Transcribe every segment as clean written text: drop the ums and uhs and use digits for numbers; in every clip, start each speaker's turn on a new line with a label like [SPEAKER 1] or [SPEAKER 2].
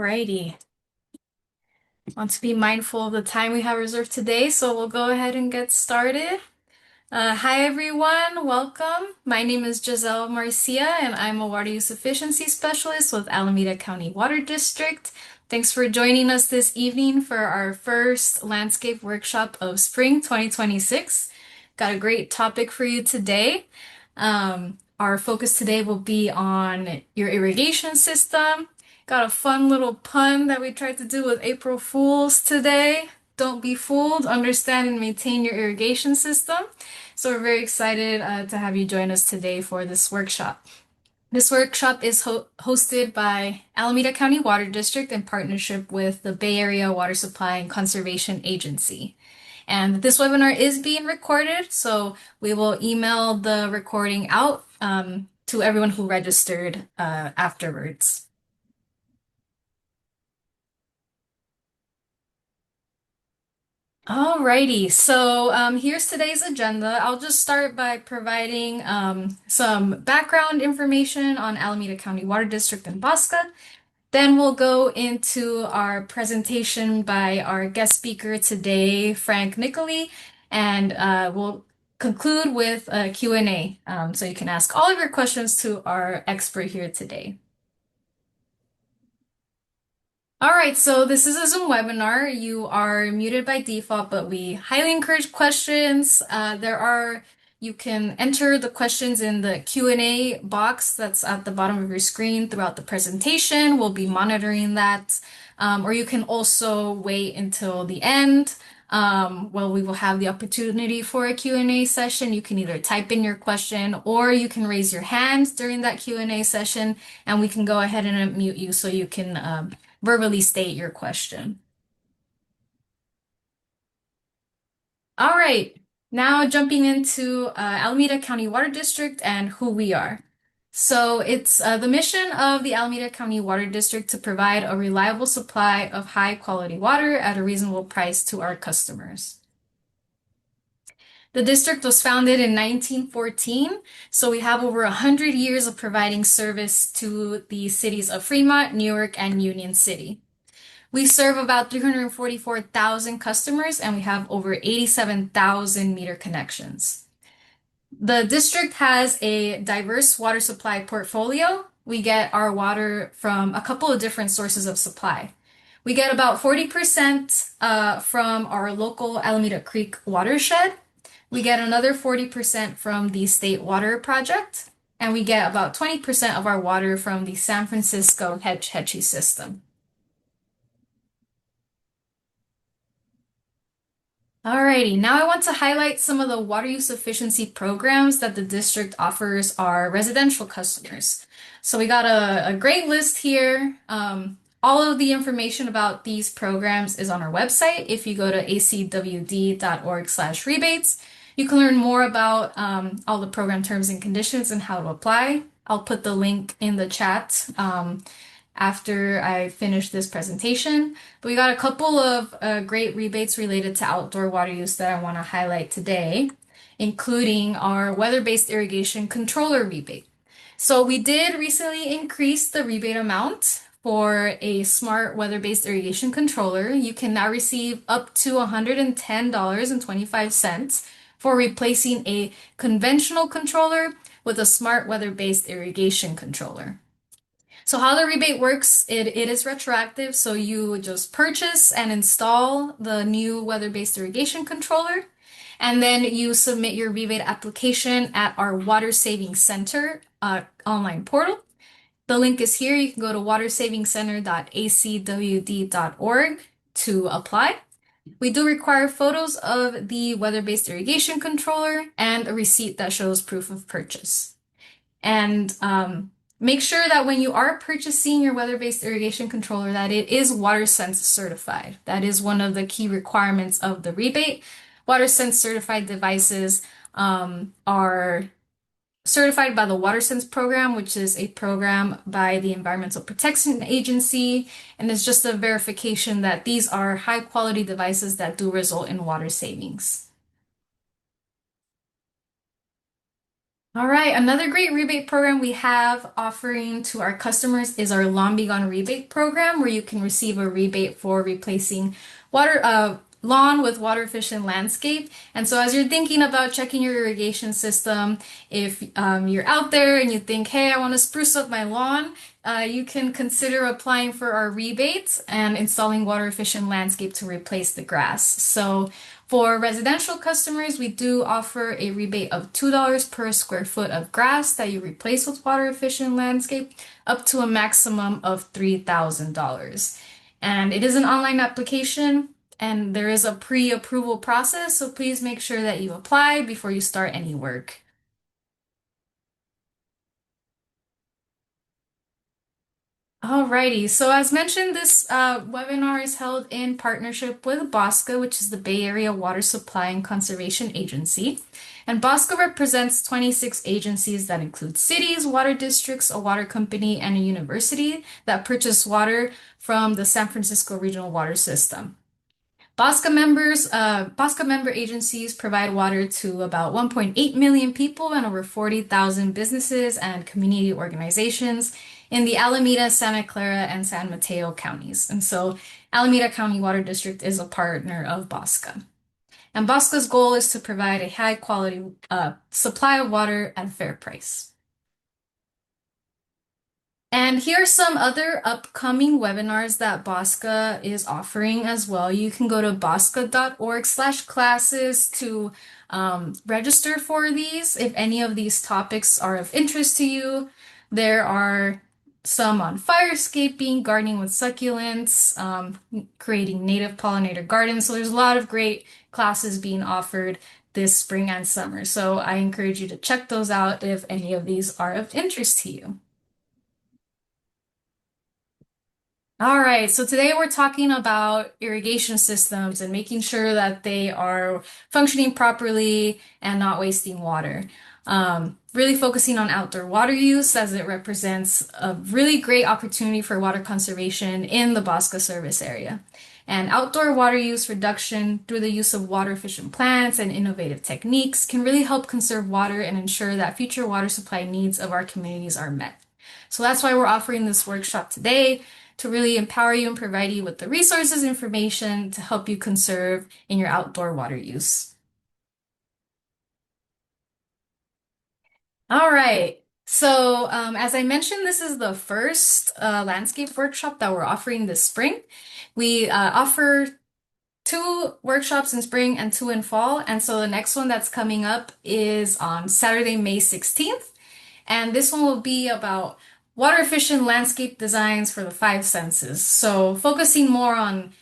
[SPEAKER 1] Alrighty. Want to be mindful of the time we have reserved today, so we'll go ahead and get started. Hi everyone, welcome. My name is Giselle Marcia, and I'm a water use efficiency specialist with Alameda County Water District. Thanks for joining us this evening for our first landscape workshop of spring 2026. Got a great topic for you today. Our focus today will be on your irrigation system. Got a fun little pun that we tried to do with April Fools today. Don't be fooled, understand and maintain your irrigation system. So we're very excited to have you join us today for this workshop. This workshop is hosted by Alameda County Water District in partnership with the Bay Area Water Supply and Conservation Agency. And this webinar is being recorded, so we will email the recording out to everyone who registered afterwards. Alrighty, so here's today's agenda. I'll just start by providing some background information on Alameda County Water District and Bosca. Then we'll go into our presentation by our guest speaker today, Frank Niccoli, and we'll conclude with a Q&A. So you can ask all of your questions to our expert here today. All right, so this is a Zoom webinar. You are muted by default, but we highly encourage questions. You can enter the questions in the Q&A box that's at the bottom of your screen throughout the presentation. We'll be monitoring that. Or you can also wait until the end. We will have the opportunity for a Q&A session. You can either type in your question or you can raise your hand during that Q&A session, and we can go ahead and unmute you so you can verbally state your question. All right, now jumping into Alameda County Water District and who we are. So it's the mission of the Alameda County Water District to provide a reliable supply of high quality water at a reasonable price to our customers. The district was founded in 1914, so we have over 100 years of providing service to the cities of Fremont, Newark, and Union City. We serve about 344,000 customers, and we have over 87,000 meter connections. The district has a diverse water supply portfolio. We get our water from a couple of different sources of supply. We get about 40% from our local Alameda Creek watershed. We get another 40% from the State Water Project, and we get about 20% of our water from the San Francisco Hetch Hetchy system. Alrighty, now I want to highlight some of the water use efficiency programs that the district offers our residential customers. So we got a great list here. All of the information about these programs is on our website. If you go to acwd.org/rebates, you can learn more about all the program terms and conditions and how to apply. I'll put the link in the chat after I finish this presentation. But we got a couple of great rebates related to outdoor water use that I want to highlight today, including our weather-based irrigation controller rebate. So we did recently increase the rebate amount for a smart weather-based irrigation controller. You can now receive up to $110.25 for replacing a conventional controller with a smart weather-based irrigation controller. So how the rebate works, it is retroactive, so you just purchase and install the new weather-based irrigation controller, and then you submit your rebate application at our Water Saving Center online portal. The link is here. You can go to watersavingcenter.acwd.org to apply. We do require photos of the weather-based irrigation controller and a receipt that shows proof of purchase. And make sure that when you are purchasing your weather-based irrigation controller that it is WaterSense certified. That is one of the key requirements of the rebate. WaterSense certified devices are certified by the WaterSense program, which is a program by the Environmental Protection Agency, and it's just a verification that these are high quality devices that do result in water savings. All right, another great rebate program we have offering to our customers is our Lawn Be Gone rebate program, where you can receive a rebate for replacing lawn with water efficient landscape. And so, as you're thinking about checking your irrigation system, if you're out there and you think, hey, I want to spruce up my lawn, you can consider applying for our rebates and installing water efficient landscape to replace the grass. So, for residential customers, we do offer a rebate of $2 per square foot of grass that you replace with water efficient landscape, up to a maximum of $3,000. And it is an online application and there is a pre-approval process, so please make sure that you apply before you start any work. Alrighty, so as mentioned, this webinar is held in partnership with BOSCA, which is the Bay Area Water Supply and Conservation Agency. And BOSCA represents 26 agencies that include cities, water districts, a water company, and a university that purchase water from the San Francisco Regional Water System. BOSCA member agencies provide water to about 1.8 million people and over 40,000 businesses and community organizations in the Alameda, Santa Clara, and San Mateo counties. And so Alameda County Water District is a partner of BOSCA. And BOSCA's goal is to provide a high quality supply of water at a fair price. And here are some other upcoming webinars that Bosca is offering as well. You can go to bosca.org/classes to register for these if any of these topics are of interest to you. There are some on firescaping, gardening with succulents, creating native pollinator gardens. So there's a lot of great classes being offered this spring and summer. So I encourage you to check those out if any of these are of interest to you. All right, so today we're talking about irrigation systems and making sure that they are functioning properly and not wasting water. Really focusing on outdoor water use as it represents a really great opportunity for water conservation in the Bosca service area. And outdoor water use reduction through the use of water efficient plants and innovative techniques can really help conserve water and ensure that future water supply needs of our communities are met. So that's why we're offering this workshop today to really empower you and provide you with the resources, information to help you conserve in your outdoor water use. All right. So, as I mentioned, this is the first landscape workshop that we're offering this spring. We offer two workshops in spring and two in fall. And so the next one that's coming up is on Saturday, May 16th. And this one will be about water efficient landscape designs for the five senses. So focusing more on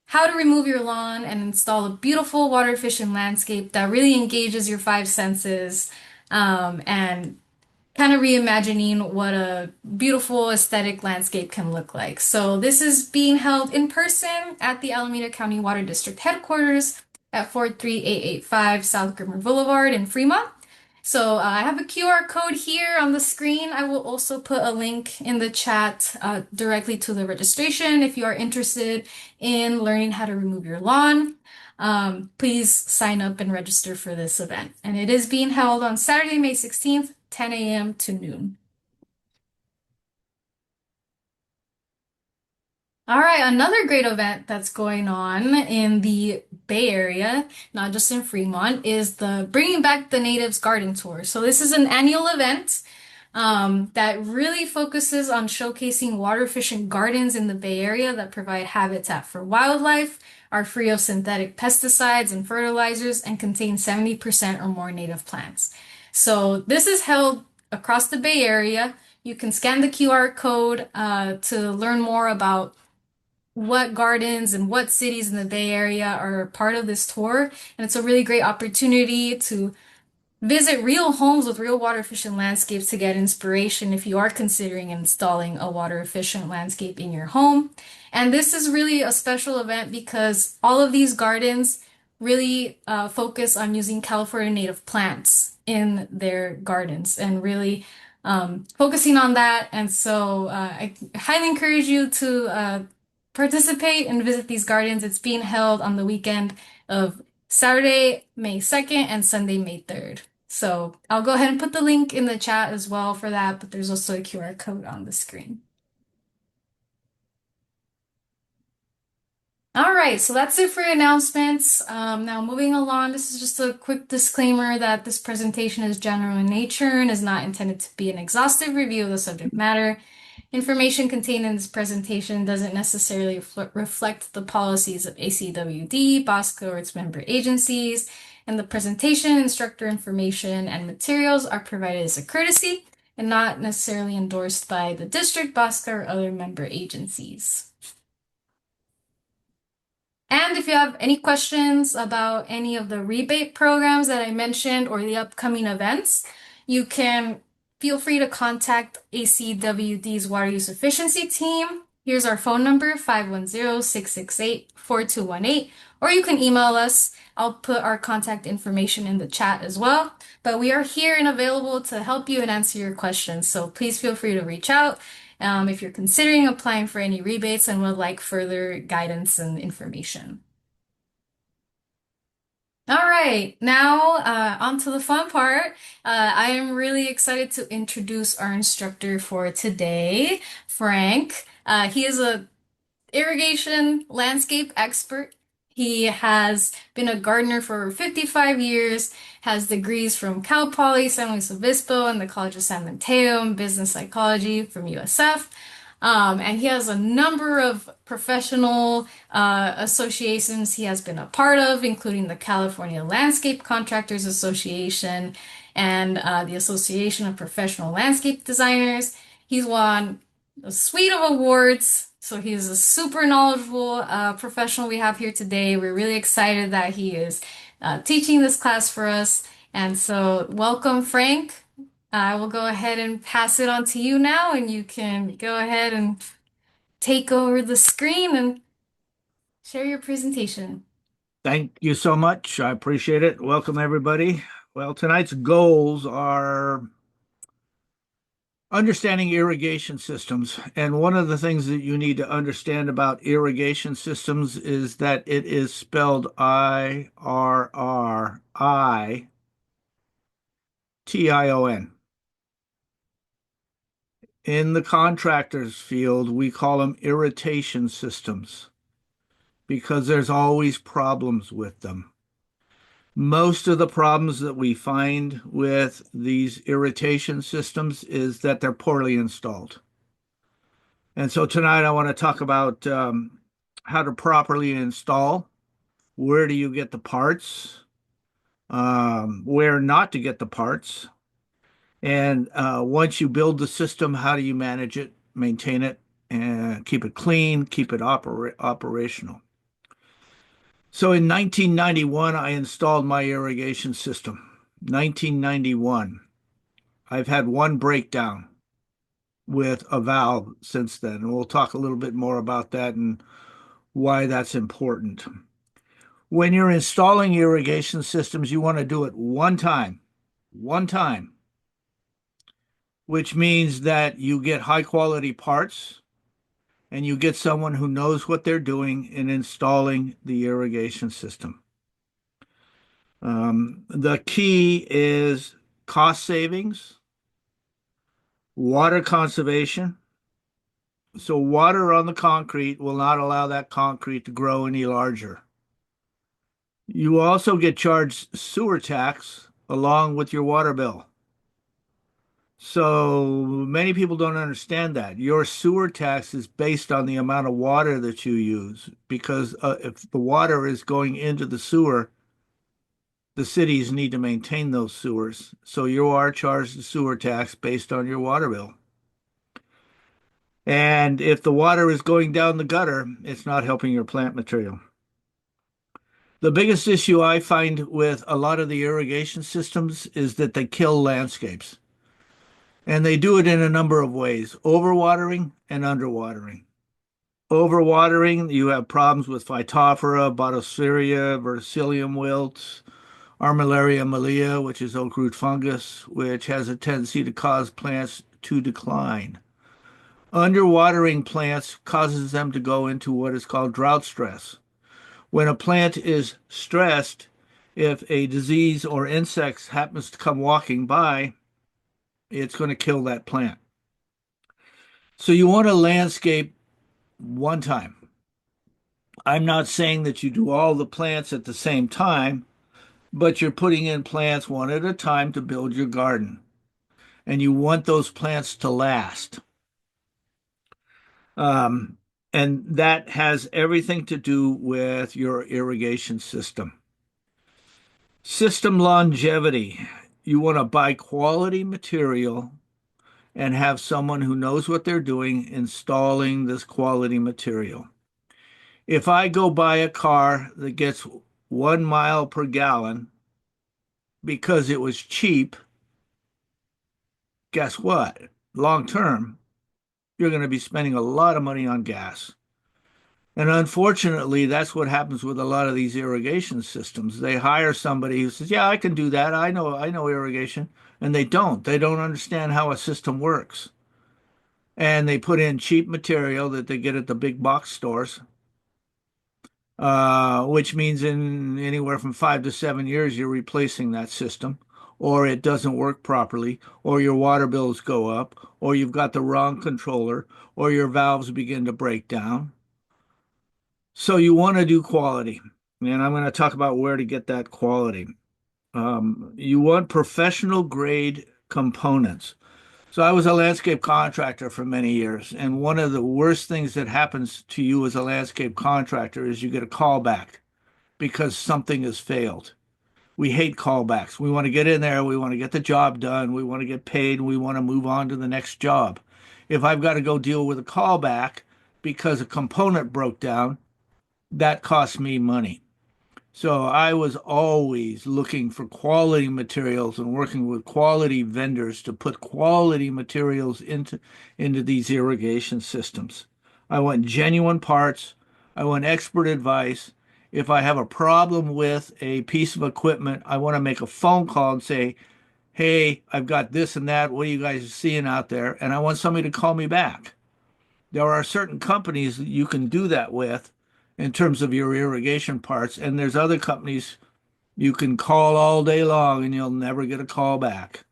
[SPEAKER 1] how to remove your lawn and install a beautiful water efficient landscape that really engages your five senses, and kind of reimagining what a beautiful aesthetic landscape can look like. So this is being held in person at the Alameda County Water District headquarters at 43885 South Grimmer Boulevard in Fremont. So I have a QR code here on the screen. I will also put a link in the chat directly to the registration if you are interested in learning how to remove your lawn. Please sign up and register for this event. And it is being held on Saturday, May 16th, 10 a.m. to noon. All right, another great event that's going on in the Bay Area, not just in Fremont, is the Bringing Back the Natives Garden Tour. So this is an annual event that really focuses on showcasing water efficient gardens in the Bay Area that provide habitat for wildlife, are free of synthetic pesticides and fertilizers, and contain 70% or more native plants. So this is held across the Bay Area. You can scan the QR code to learn more about what gardens and what cities in the Bay Area are part of this tour. And it's a really great opportunity to visit real homes with real water efficient landscapes to get inspiration if you are considering installing a water efficient landscape in your home. And this is really a special event because all of these gardens really focus on using California native plants in their gardens and really focusing on that. And so I highly encourage you to participate and visit these gardens. It's being held on the weekend of Saturday, May 2nd and Sunday, May 3rd. So I'll go ahead and put the link in the chat as well for that, but there's also a QR code on the screen. All right, so that's it for announcements. Now, moving along, this is just a quick disclaimer that this presentation is general in nature and is not intended to be an exhaustive review of the subject matter. Information contained in this presentation doesn't necessarily reflect the policies of ACWD, BOSCO, or its member agencies, and the presentation, instructor information, and materials are provided as a courtesy and not necessarily endorsed by the district, BOSCO, or other member agencies. And if you have any questions about any of the rebate programs that I mentioned or the upcoming events, you can feel free to contact ACWD's Water Use Efficiency team. Here's our phone number, 510-668-4218, or you can email us. I'll put our contact information in the chat as well. But we are here and available to help you and answer your questions. So please feel free to reach out if you're considering applying for any rebates and would like further guidance and information. All right, now on to the fun part. I am really excited to introduce our instructor for today, Frank. He is a irrigation landscape expert. He has been a gardener for over 55 years, has degrees from Cal Poly, San Luis Obispo, and the College of San Mateo in business psychology from USF. And he has a number of professional associations he has been a part of, including the California Landscape Contractors Association and the Association of Professional Landscape Designers. He's won a suite of awards. So he's a super knowledgeable professional we have here today. We're really excited that he is teaching this class for us. And so welcome, Frank. I will go ahead and pass it on to you now, and you can go ahead and take over the screen and share your presentation.
[SPEAKER 2] Thank you so much. I appreciate it. Welcome, everybody. Well, tonight's goals are understanding irrigation systems. And one of the things that you need to understand about irrigation systems is that it is spelled IRRITION. In the contractors field, we call them irrigation systems because there's always problems with them. Most of the problems that we find with these irrigation systems is that they're poorly installed. And so tonight I want to talk about how to properly install, where do you get the parts, where not to get the parts, and once you build the system, how do you manage it, maintain it, and keep it clean, keep it operational. So in 1991, I installed my irrigation system. 1991. I've had one breakdown with a valve since then, and we'll talk a little bit more about that and why that's important. When you're installing irrigation systems, you want to do it one time, which means that you get high quality parts and you get someone who knows what they're doing in installing the irrigation system. The key is cost savings, water conservation. So water on the concrete will not allow that concrete to grow any larger. You also get charged sewer tax along with your water bill. So many people don't understand that. Your sewer tax is based on the amount of water that you use, because if the water is going into the sewer, the cities need to maintain those sewers. So you are charged a sewer tax based on your water bill. And if the water is going down the gutter, it's not helping your plant material. The biggest issue I find with a lot of the irrigation systems is that they kill landscapes. And they do it in a number of ways, overwatering and underwatering. Overwatering, you have problems with Phytophthora, Bottosphaeria, Verticillium wilts, Armillaria millia, which is oak root fungus, which has a tendency to cause plants to decline. Underwatering plants causes them to go into what is called drought stress. When a plant is stressed, If a disease or insect happens to come walking by, it's going to kill that plant. So you want to landscape one time. I'm not saying that you do all the plants at the same time, but you're putting in plants one at a time to build your garden. And you want those plants to last. Um, and that has everything to do with your irrigation system. System longevity. You want to buy quality material and have someone who knows what they're doing installing this quality material. If I go buy a car that gets 1 mile per gallon because it was cheap, guess what? Long term, you're going to be spending a lot of money on gas. And unfortunately, that's what happens with a lot of these irrigation systems. They hire somebody who says, "Yeah, I can do that. I know irrigation." And they don't. They don't understand how a system works. And they put in cheap material that they get at the big box stores, which means in anywhere from 5 to 7 years, you're replacing that system, or it doesn't work properly, or your water bills go up, or you've got the wrong controller, or your valves begin to break down. So you want to do quality, and I'm going to talk about where to get that quality. You want professional grade components. So I was a landscape contractor for many years, and one of the worst things that happens to you as a landscape contractor is you get a callback because something has failed. We hate callbacks. We want to get in there, we want to get the job done, we want to get paid, we want to move on to the next job. If I've got to go deal with a callback because a component broke down, that costs me money. So I was always looking for quality materials and working with quality vendors to put quality materials into these irrigation systems. I want genuine parts. I want expert advice. If I have a problem with a piece of equipment, I want to make a phone call and say, "Hey, I've got this and that. What are you guys seeing out there?" And I want somebody to call me back. There are certain companies that you can do that with in terms of your irrigation parts, and there's other companies you can call all day long and you'll never get a call back.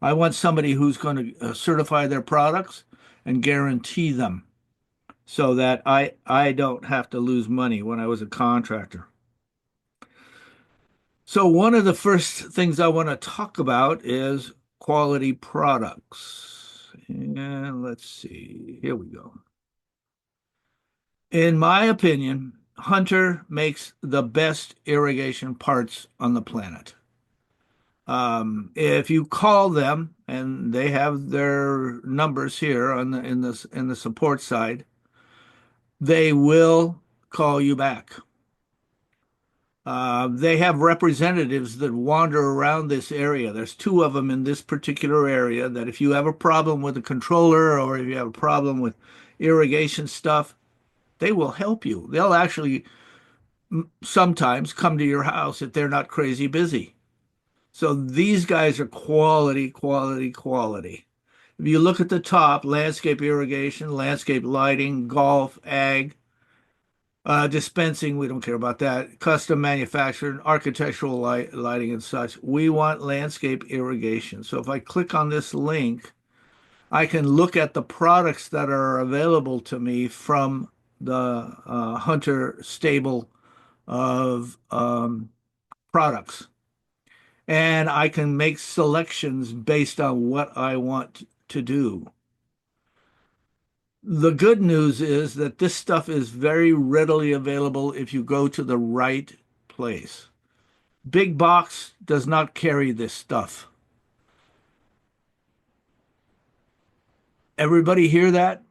[SPEAKER 2] I want somebody who's going to certify their products and guarantee them so that I don't have to lose money when I was a contractor. So one of the first things I want to talk about is quality products. And let's see, here we go. In my opinion, Hunter makes the best irrigation parts on the planet. If you call them, and they have their numbers here on the support side, they will call you back. They have representatives that wander around this area. There's two of them in this particular area that if you have a problem with the controller or if you have a problem with irrigation stuff, they will help you. They'll actually sometimes come to your house if they're not crazy busy. So these guys are quality, quality, quality. If you look at the top, landscape irrigation, landscape lighting, golf, ag, dispensing, we don't care about that, custom manufacturing, architectural lighting and such. We want landscape irrigation. So if I click on this link, I can look at the products that are available to me from the Hunter stable of products. And I can make selections based on what I want to do. The good news is that this stuff is very readily available if you go to the right place. Big box does not carry this stuff. Everybody hear that?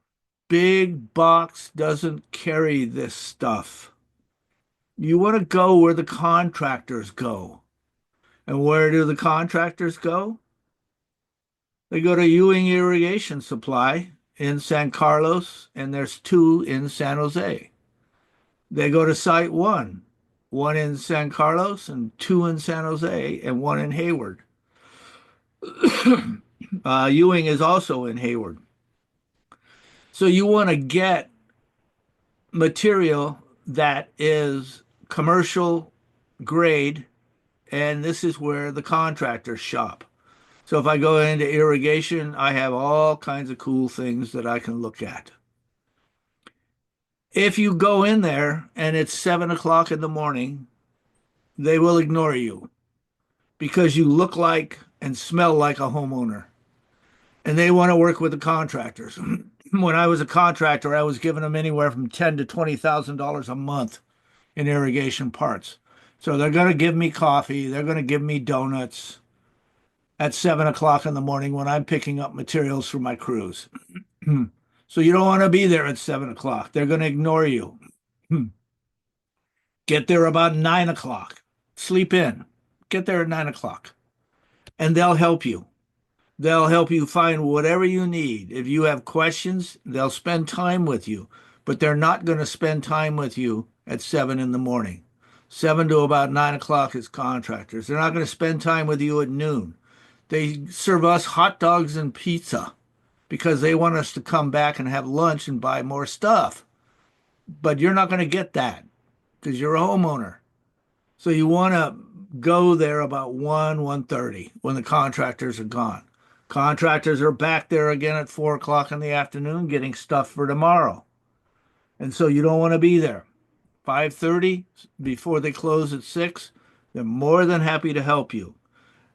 [SPEAKER 2] Big box doesn't carry this stuff. You want to go where the contractors go. And where do the contractors go? They go to Ewing Irrigation Supply in San Carlos, and there's two in San Jose. They go to Site 1, one in San Carlos and two in San Jose, and one in Hayward. Ewing is also in Hayward. So you want to get material that is commercial grade and this is where the contractors shop. So if I go into irrigation, I have all kinds of cool things that I can look at. If you go in there and it's 7 o'clock in the morning, they will ignore you because you look like and smell like a homeowner, and they want to work with the contractors. When I was a contractor, I was giving them anywhere from ten to $20,000 a month in irrigation parts. So they're going to give me coffee, they're going to give me donuts at 7 o'clock in the morning when I'm picking up materials for my crews. So you don't want to be there at 7 o'clock. They're going to ignore you. Get there about 9 o'clock. Sleep in. Get there at 9 o'clock, and they'll help you. They'll help you find whatever you need. If you have questions, they'll spend time with you, but they're not going to spend time with you at 7 in the morning. 7 to about 9 o'clock is contractors. They're not going to spend time with you at noon. They serve us hot dogs and pizza because they want us to come back and have lunch and buy more stuff. But you're not going to get that because you're a homeowner. So you want to go there about 1:30 when the contractors are gone. Contractors are back there again at 4 o'clock in the afternoon getting stuff for tomorrow. And so you don't want to be there. 5:30 before they close at 6, they're more than happy to help you.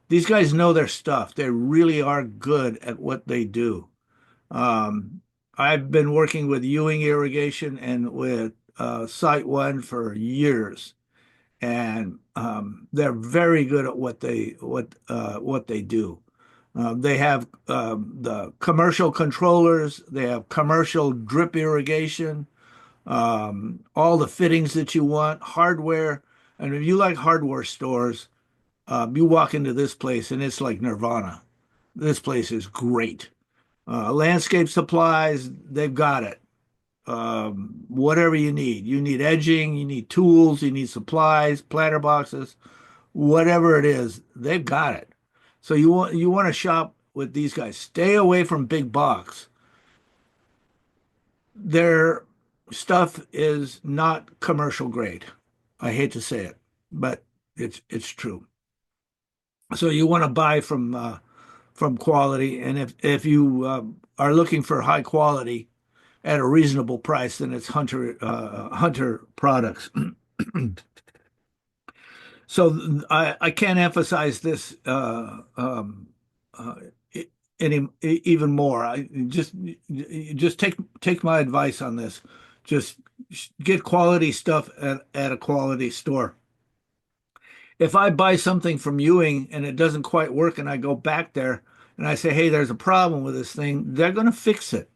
[SPEAKER 2] These guys know their stuff. They really are good at what they do. Um, I've been working with Ewing Irrigation and with Site One for years, and they're very good at what they do. They have the commercial controllers. They have commercial drip irrigation, all the fittings that you want, hardware. And if you like hardware stores, you walk into this place and it's like Nirvana. This place is great. Landscape supplies, they've got it. Whatever you need. You need edging, you need tools, you need supplies, planter boxes, whatever it is, they've got it. So you want to shop with these guys. Stay away from big box. Their stuff is not commercial grade. I hate to say it, but it's true. So you want to buy from quality, and if you are looking for high quality at a reasonable price, then it's Hunter products. So I can't emphasize this uh, even more. I just take my advice on this. Just get quality stuff at a quality store. If I buy something from Ewing and it doesn't quite work, and I go back there and I say, "Hey, there's a problem with this thing," they're going to fix it.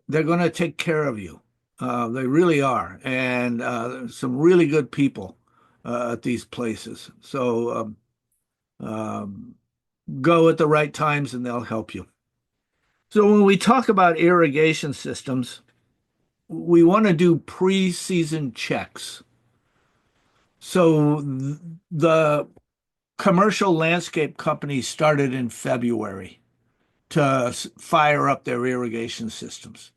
[SPEAKER 2] They're going to take care of you. They really are, and some really good people at these places. So go at the right times, and they'll help you. So when we talk about irrigation systems, we want to do pre-season checks. So the commercial landscape companies started in February to fire up their irrigation systems.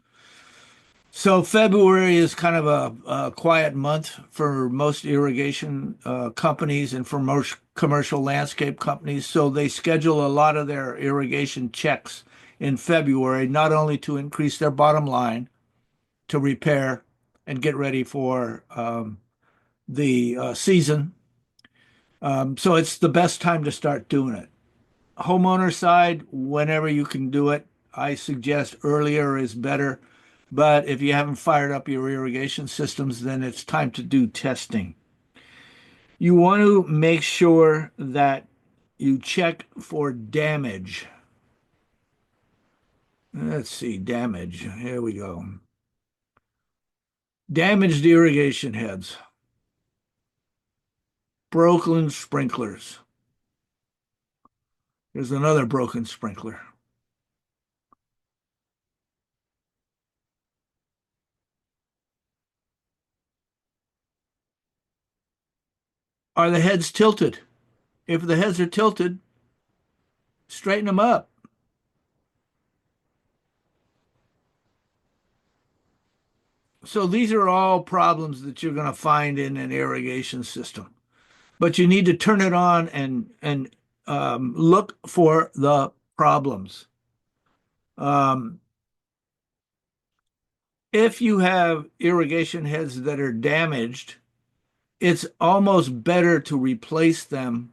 [SPEAKER 2] So February is kind of a quiet month for most irrigation companies and for most commercial landscape companies. So they schedule a lot of their irrigation checks in February, not only to increase their bottom line, to repair and get ready for the season. So it's the best time to start doing it. Homeowner side, whenever you can do it, I suggest earlier is better. But if you haven't fired up your irrigation systems, then it's time to do testing. You want to make sure that you check for damage. Let's see, damage. Here we go. Damaged irrigation heads, broken sprinklers. There's another broken sprinkler. Are the heads tilted? If the heads are tilted, straighten them up. So these are all problems that you're going to find in an irrigation system. but you need to turn it on and look for the problems. Um, if you have irrigation heads that are damaged, it's almost better to replace them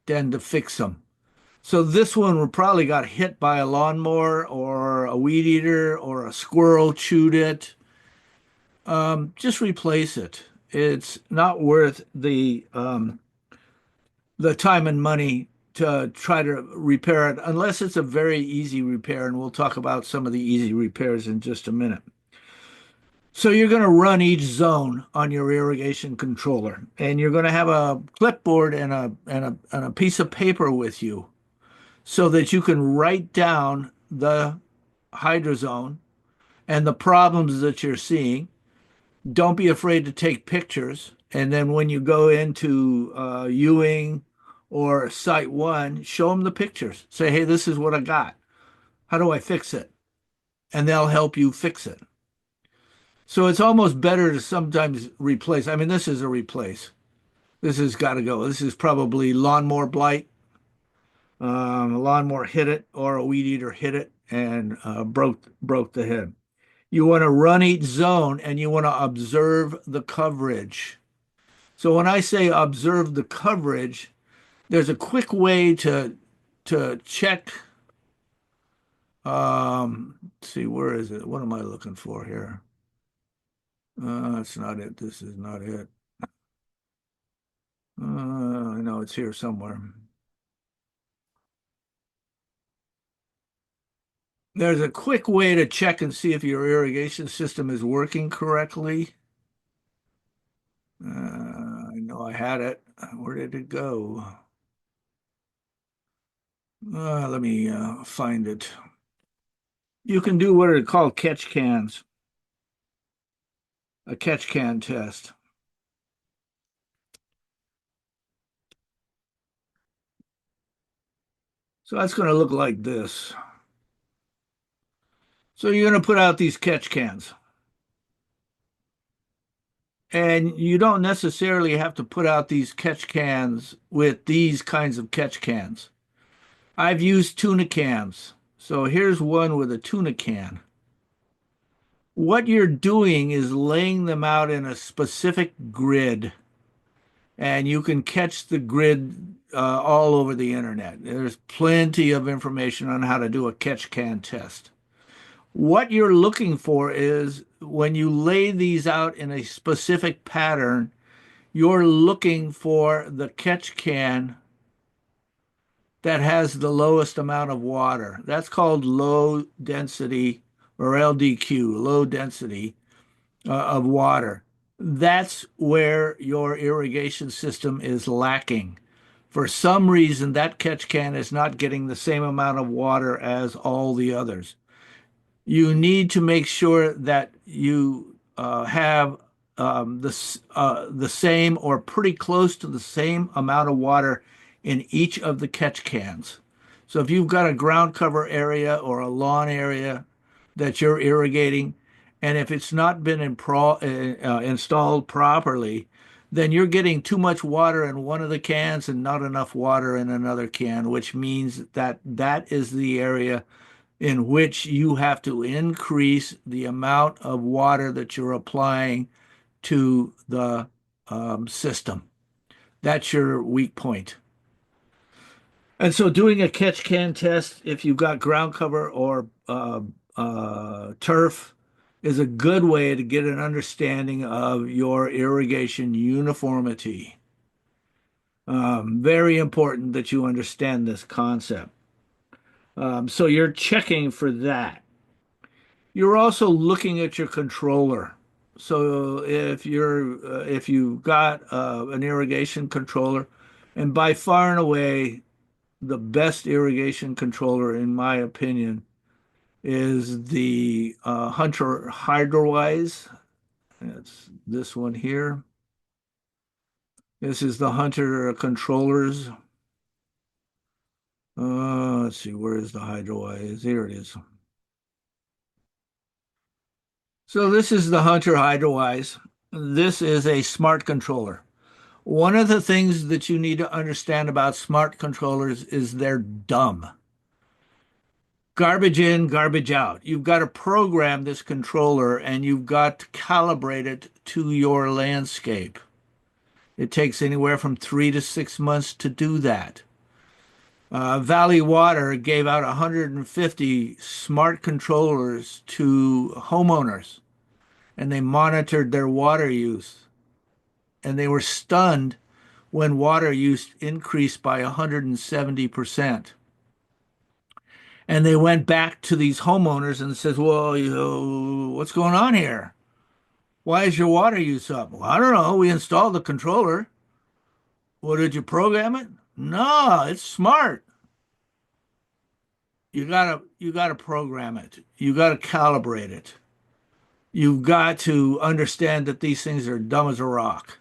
[SPEAKER 2] than to fix them. So this one probably got hit by a lawnmower or a weed eater or a squirrel chewed it. Just replace it. It's not worth the time and money to try to repair it unless it's a very easy repair, and we'll talk about some of the easy repairs in just a minute. So you're going to run each zone on your irrigation controller, and you're going to have a clipboard and a piece of paper with you so that you can write down the hydrozone and the problems that you're seeing. Don't be afraid to take pictures. And then when you go into Ewing or Site 1, show them the pictures. Say, hey, this is what I got. How do I fix it? And they'll help you fix it. So it's almost better to sometimes replace. I mean, this is a replace. This has got to go. This is probably lawnmower blight. A lawnmower hit it, or a weed eater hit it and broke the head. You want to run each zone and you want to observe the coverage. So when I say observe the coverage, there's a quick way to check. Let's see, where is it? What am I looking for here? That's not it. This is not it. I know it's here somewhere. There's a quick way to check and see if your irrigation system is working correctly. I know I had it. Where did it go? Let me find it. You can do what are called catch cans, a catch can test. So that's going to look like this. So you're going to put out these catch cans. And you don't necessarily have to put out these catch cans with these kinds of catch cans. I've used tuna cans. So here's one with a tuna can. What you're doing is laying them out in a specific grid, and you can catch the grid all over the internet. There's plenty of information on how to do a catch can test. What you're looking for is when you lay these out in a specific pattern, you're looking for the catch can that has the lowest amount of water. That's called low density or LDQ, low density of water. That's where your irrigation system is lacking. For some reason, that catch can is not getting the same amount of water as all the others. You need to make sure that you have the same or pretty close to the same amount of water in each of the catch cans. So if you've got a ground cover area or a lawn area that you're irrigating, and if it's not been installed properly, then you're getting too much water in one of the cans and not enough water in another can, which means that that is the area in which you have to increase the amount of water that you're applying to the system. That's your weak point. And so doing a catch can test, if you've got ground cover or turf, is a good way to get an understanding of your irrigation uniformity. Very important that you understand this concept. So you're checking for that. You're also looking at your controller. So if you've got an irrigation controller, and by far and away the best irrigation controller, in my opinion, is the Hunter Hydrowise. It's this one here. This is the Hunter controllers. Let's see, where is the Hydrowise? Here it is. So this is the Hunter Hydrowise. This is a smart controller. One of the things that you need to understand about smart controllers is they're dumb. Garbage in, garbage out. You've got to program this controller and you've got to calibrate it to your landscape. It takes anywhere from 3 to 6 months to do that. Valley Water gave out 150 smart controllers to homeowners and they monitored their water use. And they were stunned when water use increased by 170%. And they went back to these homeowners and says, well, what's going on here? Why is your water use up? Well, I don't know. We installed the controller. Well, did you program it? No, it's smart. You gotta program it. You gotta calibrate it. You've got to understand that these things are dumb as a rock.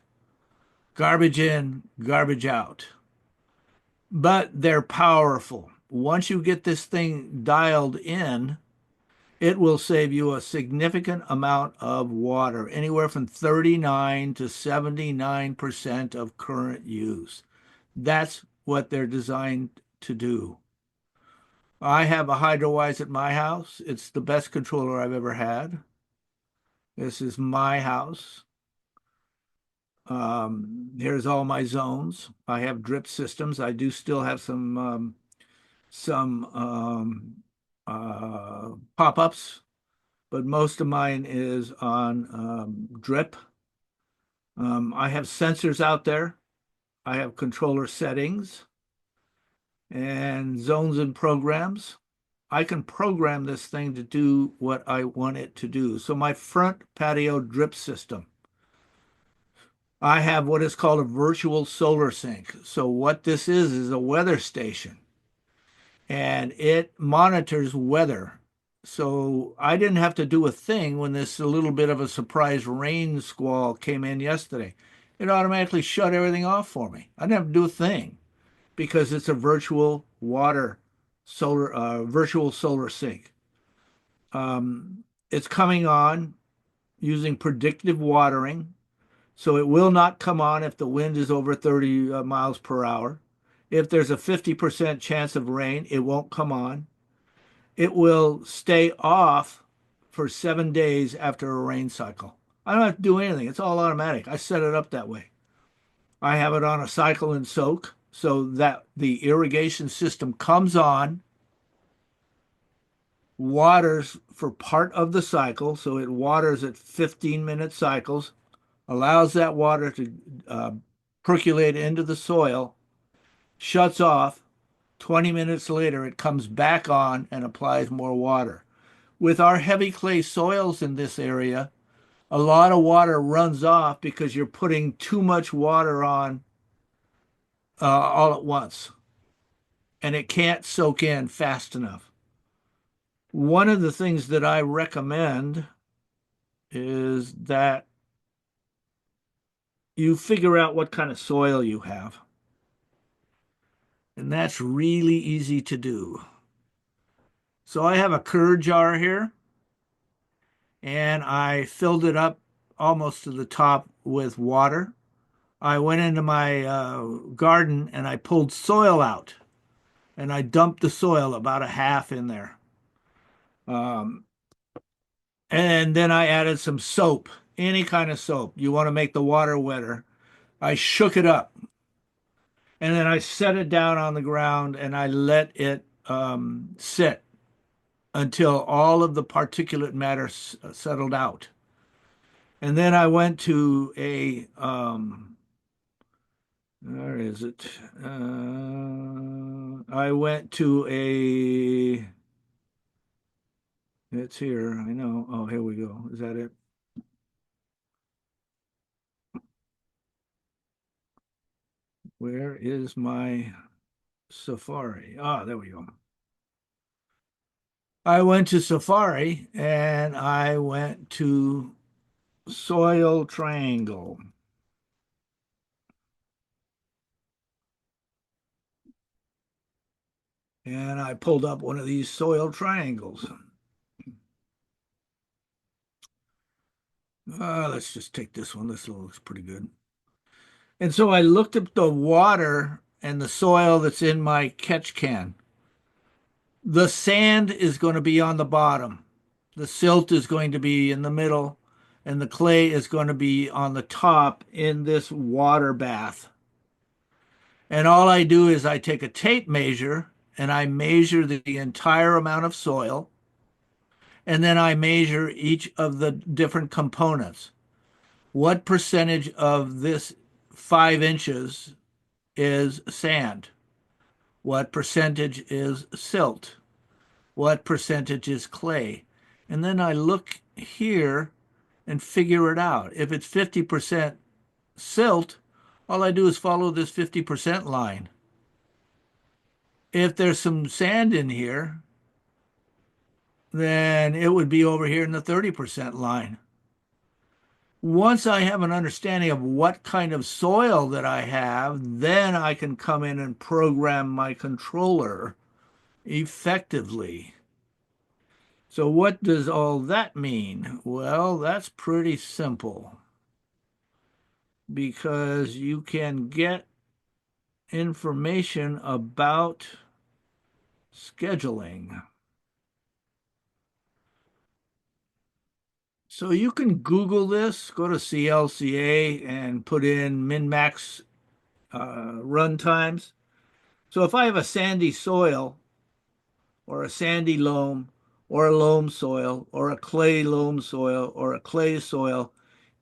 [SPEAKER 2] Garbage in, garbage out. But they're powerful. Once you get this thing dialed in, it will save you a significant amount of water, anywhere from 39 to 79% of current use. That's what they're designed to do. I have a Hydrowise at my house. It's the best controller I've ever had. This is my house. Here's all my zones. I have drip systems. I do still have some pop-ups, but most of mine is on drip. I have sensors out there. I have controller settings and zones and programs. I can program this thing to do what I want it to do. So my front patio drip system, I have what is called a virtual solar sink. So what this is a weather station and it monitors weather. So I didn't have to do a thing when this a little bit of a surprise rain squall came in yesterday. It automatically shut everything off for me. I didn't have to do a thing because it's a virtual solar sink. It's coming on using predictive watering, so it will not come on if the wind is over 30 miles per hour. If there's a 50% chance of rain, it won't come on. It will stay off for 7 days after a rain cycle. I don't have to do anything. It's all automatic. I set it up that way. I have it on a cycle and soak so that the irrigation system comes on, waters for part of the cycle. So it waters at 15-minute cycles, allows that water to percolate into the soil, shuts off. 20 minutes later, it comes back on and applies more water. With our heavy clay soils in this area, a lot of water runs off because you're putting too much water on all at once, and it can't soak in fast enough. One of the things that I recommend is that you figure out what kind of soil you have, and that's really easy to do. So I have a curd jar here, and I filled it up almost to the top with water. I went into my garden and I pulled soil out and I dumped the soil about a half in there. Um, and then I added some soap, any kind of soap. You want to make the water wetter. I shook it up and then I set it down on the ground and I let it sit until all of the particulate matter settled out. And then I went to where is it? I went to it's here. I know. Oh, here we go. Is that it? Where is my Safari? Ah, there we go. I went to Safari and I went to Soil Triangle. And I pulled up one of these soil triangles. Let's just take this one. This looks pretty good. And so I looked at the water and the soil that's in my catch can. The sand is going to be on the bottom. The silt is going to be in the middle, and the clay is going to be on the top in this water bath. And all I do is I take a tape measure and I measure the entire amount of soil, and then I measure each of the different components. What percentage of this 5 inches is sand? What percentage is silt? What percentage is clay? And then I look here and figure it out. If it's 50% silt, all I do is follow this 50% line. If there's some sand in here, then it would be over here in the 30% line. Once I have an understanding of what kind of soil that I have, then I can come in and program my controller effectively. So what does all that mean? Well, that's pretty simple because you can get information about scheduling. So you can Google this, go to CLCA and put in min-max run times. So if I have a sandy soil or a sandy loam or a loam soil or a clay loam soil or a clay soil,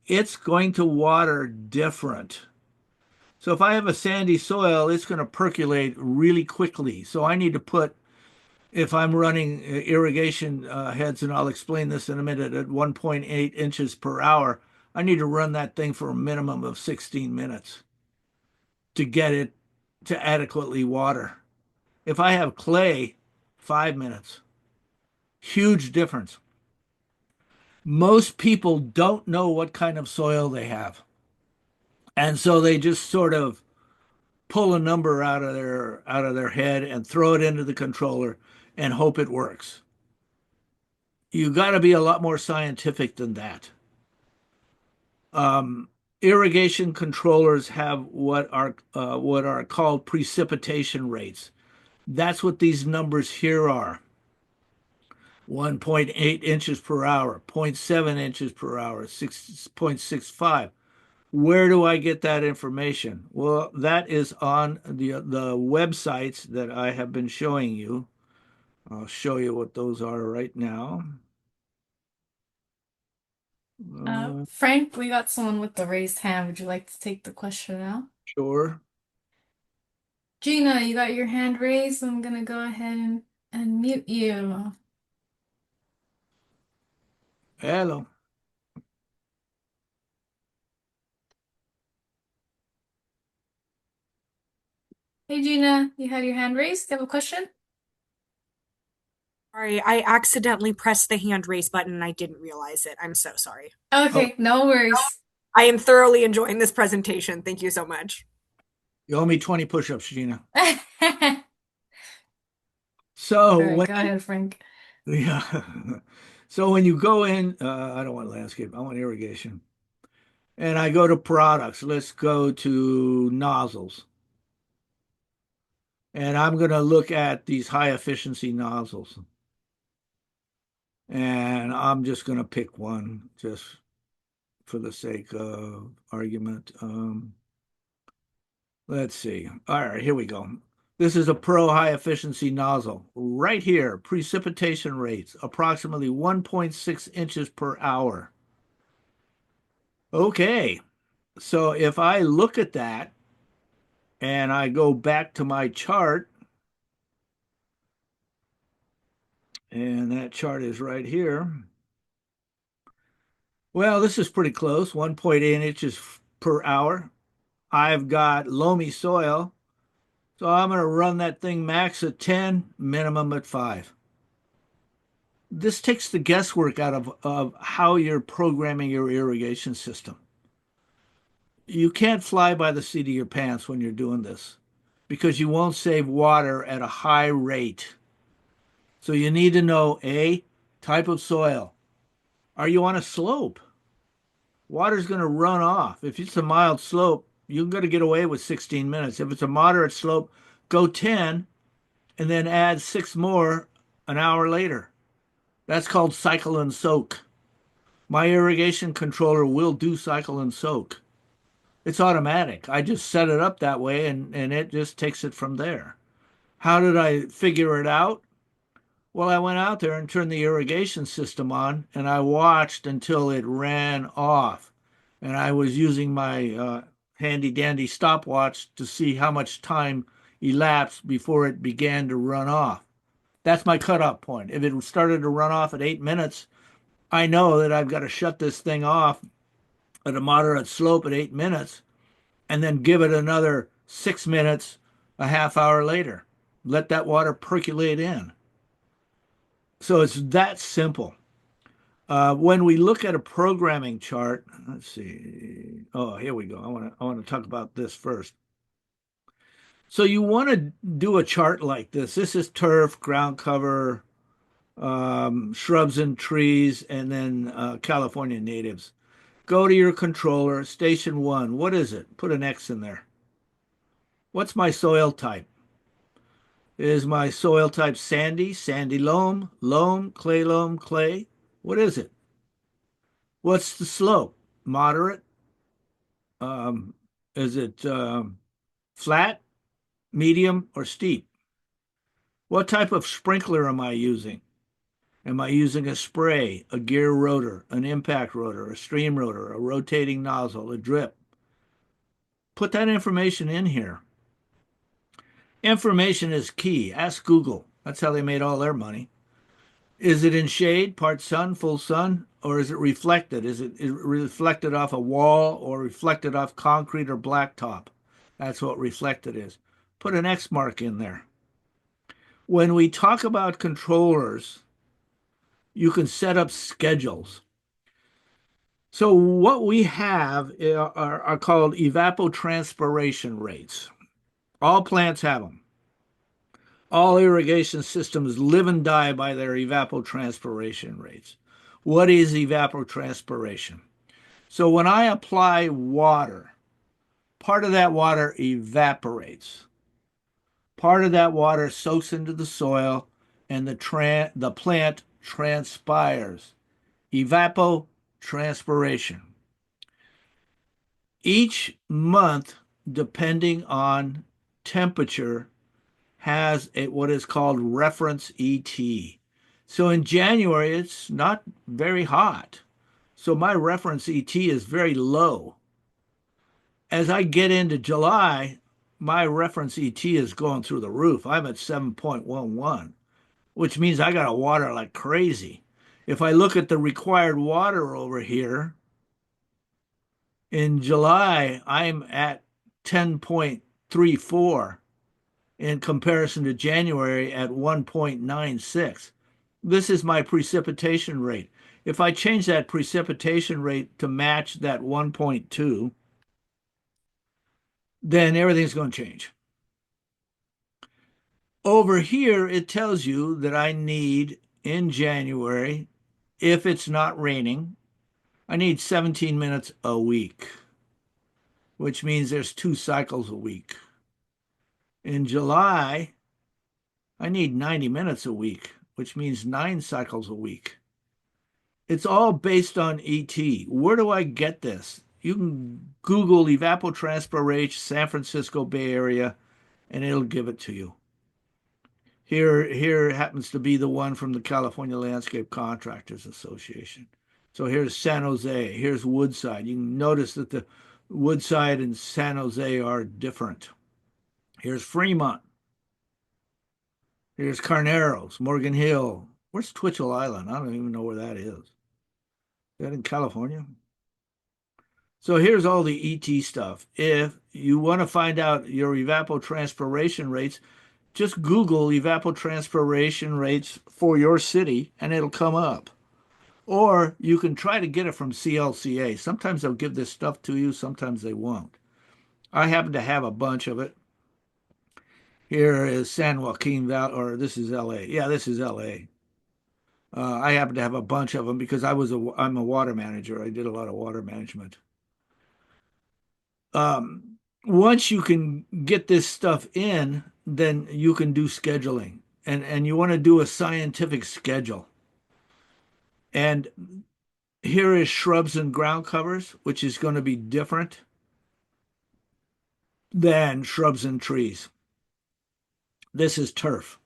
[SPEAKER 2] it's going to water different. So if I have a sandy soil, it's going to percolate really quickly. So I need to put, if I'm running irrigation heads, and I'll explain this in a minute, at 1.8 inches per hour, I need to run that thing for a minimum of 16 minutes to get it to adequately water. If I have clay, 5 minutes. Huge difference. Most people don't know what kind of soil they have. And so they just sort of pull a number out of their head and throw it into the controller and hope it works. You got to be a lot more scientific than that. Um, Irrigation controllers have what are called precipitation rates. That's what these numbers here are. 1.8 inches per hour, zero point 0.7 inches per hour, 6.65. Where do I get that information? Well, that is on the websites that I have been showing you. I'll show you what those are right now. Uh,
[SPEAKER 1] Frank, we got someone with the raised hand. Would you like to take the question now?
[SPEAKER 2] sure.
[SPEAKER 1] Gina, you got your hand raised. I'm gonna go ahead and mute you.
[SPEAKER 2] Hello.
[SPEAKER 1] Hey Gina, you had your hand raised. Do you have a question?
[SPEAKER 3] Sorry, I accidentally pressed the hand raise button and I didn't realize it. I'm so sorry.
[SPEAKER 2] Oh,
[SPEAKER 1] Okay, no worries.
[SPEAKER 3] I am thoroughly enjoying this presentation. Thank you so much.
[SPEAKER 2] you owe me 20 push-ups, Gina.
[SPEAKER 1] All
[SPEAKER 2] So
[SPEAKER 1] right,
[SPEAKER 2] when
[SPEAKER 1] go ahead, Frank.
[SPEAKER 2] yeah. So when you go in, I don't want landscape, I want irrigation. And I go to products. Let's go to nozzles. And I'm going to look at these high efficiency nozzles. And I'm just going to pick one just for the sake of argument. Let's see. All right, here we go. This is a pro high efficiency nozzle. Right here, precipitation rates approximately 1.6 inches per hour. Okay, so if I look at that and I go back to my chart, and that chart is right here. Well, this is pretty close, 1.8 inches per hour. I've got loamy soil, so I'm going to run that thing max at 10, minimum at 5. This takes the guesswork out of how you're programming your irrigation system. You can't fly by the seat of your pants when you're doing this because you won't save water at a high rate. So you need to know A, type of soil. Are you on a slope? Water's going to run off. If it's a mild slope, You're going to get away with 16 minutes. If it's a moderate slope, go 10 and then add six more an hour later. That's called cycle and soak. My irrigation controller will do cycle and soak. It's automatic. I just set it up that way and it just takes it from there. How did I figure it out? Well, I went out there and turned the irrigation system on and I watched until it ran off. And I was using my handy dandy stopwatch to see how much time elapsed before it began to run off. That's my cutoff point. If it started to run off at 8 minutes, I know that I've got to shut this thing off at a moderate slope at 8 minutes and then give it another 6 minutes a half hour later. Let that water percolate in. So it's that simple. When we look at a programming chart, let's see. Oh, here we go. I want to talk about this first. So you want to do a chart like this. This is turf, ground cover, shrubs and trees, and then California natives. Go to your controller, station one. What is it? Put an X in there. What's my soil type? Is my soil type sandy, sandy loam, loam, clay? What is it? What's the slope? Moderate? Um, is it flat, medium, or steep? What type of sprinkler am I using? Am I using a spray, a gear rotor, an impact rotor, a stream rotor, a rotating nozzle, a drip? Put that information in here. Information is key. Ask Google. That's how they made all their money. Is it in shade, part sun, full sun, or is it reflected? Is it reflected off a wall or reflected off concrete or blacktop? That's what reflected is. Put an X mark in there. When we talk about controllers, you can set up schedules. So what we have are called evapotranspiration rates. All plants have them. All irrigation systems live and die by their evapotranspiration rates. What is evapotranspiration? So when I apply water, part of that water evaporates. Part of that water soaks into the soil and the plant transpires. Evapotranspiration. Each month, depending on temperature, has what is called reference ET. So in January, it's not very hot. So my reference ET is very low. As I get into July, my reference ET is going through the roof. I'm at 7.11, which means I got to water like crazy. If I look at the required water over here, in July, I'm at 10.34 in comparison to January at 1.96. This is my precipitation rate. If I change that precipitation rate to match that 1.2, then everything's going to change. Over here, it tells you that I need in January, if it's not raining, I need 17 minutes a week, which means there's 2 cycles a week. In July, I need 90 minutes a week, which means 9 cycles a week. It's all based on ET. Where do I get this? You can Google evapotranspiration, San Francisco Bay Area, and it'll give it to you. Here happens to be the one from the California Landscape Contractors Association. So here's San Jose, here's Woodside. You can notice that the Woodside and San Jose are different. Here's Fremont. Here's Carneros, Morgan Hill. Where's Twitchell Island? I don't even know where that is. Is that in California? So here's all the ET stuff. If you want to find out your evapotranspiration rates, just Google evapotranspiration rates for your city and it'll come up. Or you can try to get it from CLCA. Sometimes they'll give this stuff to you, sometimes they won't. I happen to have a bunch of it. Here is San Joaquin Valley, or this is LA. Yeah, this is LA. I happen to have a bunch of them because I'm a water manager. I did a lot of water management. once you can get this stuff in, then you can do scheduling. And you want to do a scientific schedule. And here is shrubs and ground covers, which is going to be different than shrubs and trees. This is turf.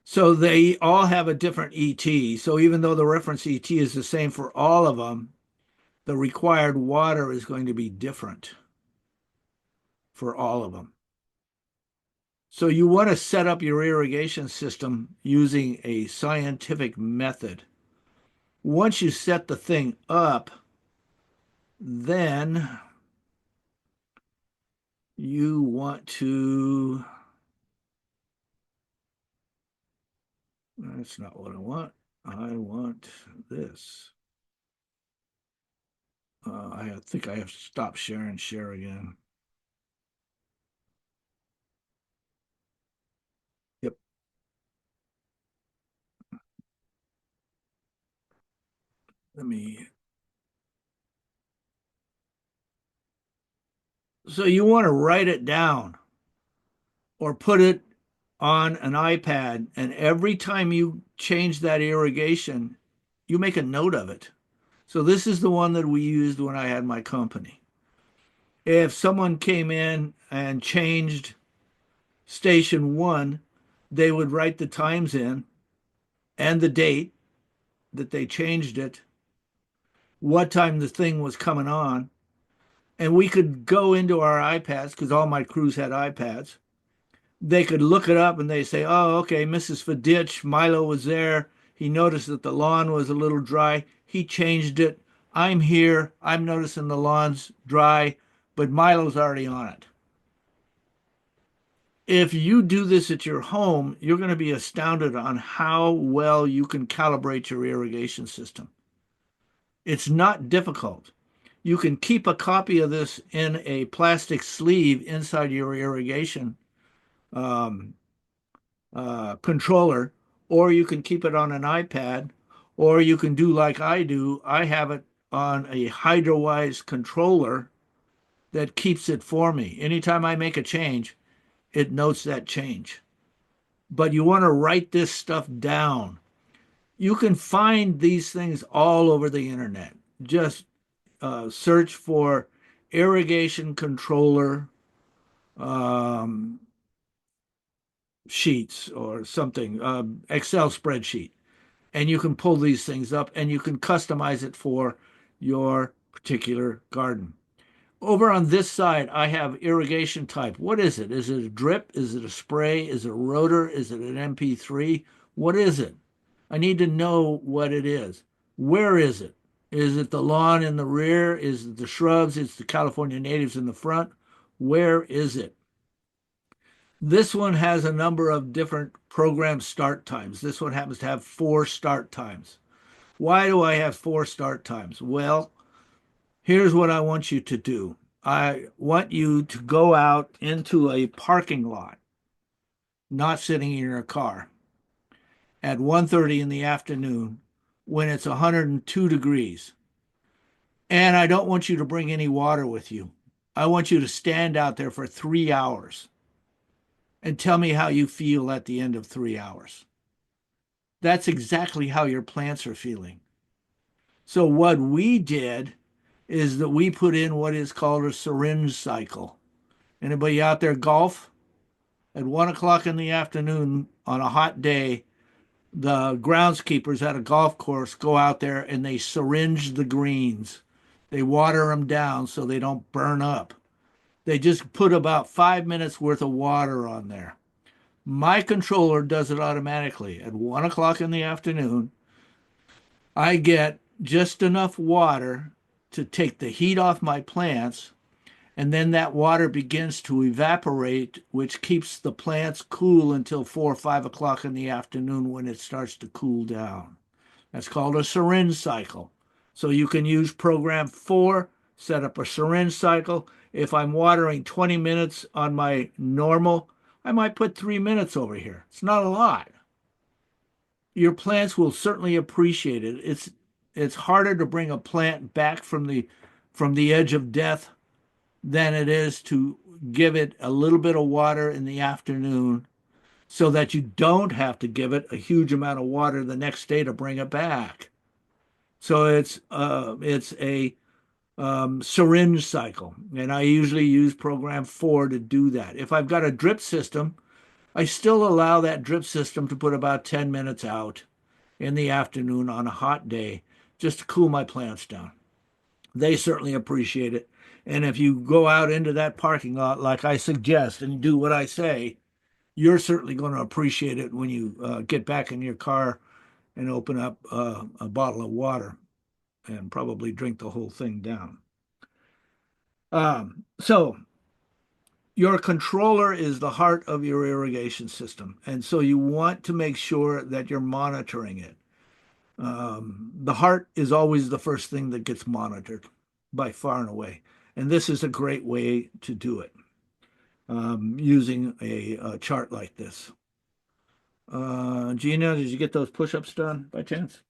[SPEAKER 2] So they all have a different ET. So even though the reference ET is the same for all of them, the required water is going to be different for all of them. So you want to set up your irrigation system using a scientific method. Once you set the thing up, then you want to, that's not what I want. I want this. I think I have to stop share and share again. Yep. Let me. So you want to write it down or put it on an iPad, and every time you change that irrigation, you make a note of it. So this is the one that we used when I had my company. If someone came in and changed station one, they would write the times in and the date that they changed it, what time the thing was coming on, and we could go into our iPads because all my crews had iPads. They could look it up and they say, "Oh, okay, Mrs. Faditch, Milo was there. He noticed that the lawn was a little dry. He changed it. I'm here. I'm noticing the lawn's dry, but Milo's already on it." If you do this at your home, you're going to be astounded on how well you can calibrate your irrigation system. It's not difficult. You can keep a copy of this in a plastic sleeve inside your irrigation um, controller, or you can keep it on an iPad, or you can do like I do. I have it on a HydroWise controller that keeps it for me. Anytime I make a change, it notes that change. But you want to write this stuff down. You can find these things all over the internet. Just search for irrigation controller um, sheets or something, Excel spreadsheet, and you can pull these things up and you can customize it for your particular garden. Over on this side, I have irrigation type. What is it? Is it a drip? Is it a spray? Is it a rotor? Is it an MP3? What is it? I need to know what it is. Where is it? Is it the lawn in the rear? Is it the shrubs? Is it the California natives in the front? Where is it? This one has a number of different program start times. This one happens to have 4 start times. Why do I have 4 start times? Well, here's what I want you to do. I want you to go out into a parking lot, not sitting in your car, at 1:30 in the afternoon when it's 102 degrees. And I don't want you to bring any water with you. I want you to stand out there for 3 hours and tell me how you feel at the end of 3 hours. That's exactly how your plants are feeling. So, what we did is that we put in what is called a syringe cycle. Anybody out there golf? At 1 o'clock in the afternoon on a hot day, the groundskeepers at a golf course go out there and they syringe the greens. They water them down so they don't burn up. They just put about 5 minutes worth of water on there. My controller does it automatically. At 1 o'clock in the afternoon, I get just enough water to take the heat off my plants, and then that water begins to evaporate, which keeps the plants cool until 4 or 5 o'clock in the afternoon when it starts to cool down. That's called a syringe cycle. So you can use program 4, set up a syringe cycle. If I'm watering 20 minutes on my normal, I might put 3 minutes over here. It's not a lot. Your plants will certainly appreciate it. It's harder to bring a plant back from the edge of death than it is to give it a little bit of water in the afternoon so that you don't have to give it a huge amount of water the next day to bring it back. So it's a syringe cycle, and I usually use program 4 to do that. If I've got a drip system, I still allow that drip system to put about 10 minutes out in the afternoon on a hot day just to cool my plants down. They certainly appreciate it. And if you go out into that parking lot like I suggest and do what I say, you're certainly going to appreciate it when you get back in your car and open up a bottle of water and probably drink the whole thing down. So your controller is the heart of your irrigation system. And so you want to make sure that you're monitoring it. The heart is always the first thing that gets monitored by far and away. And this is a great way to do it using a chart like this. Gina, did you get those push-ups done by chance?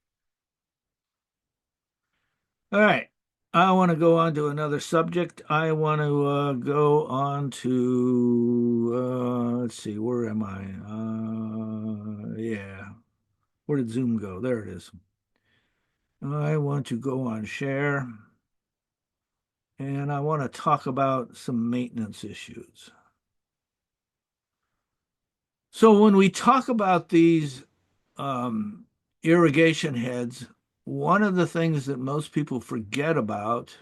[SPEAKER 2] All right. I want to go on to another subject. I want to go on to, let's see, where am I? Yeah. Where did Zoom go? There it is. I want to go on share and I want to talk about some maintenance issues. So when we talk about these um, irrigation heads, one of the things that most people forget about,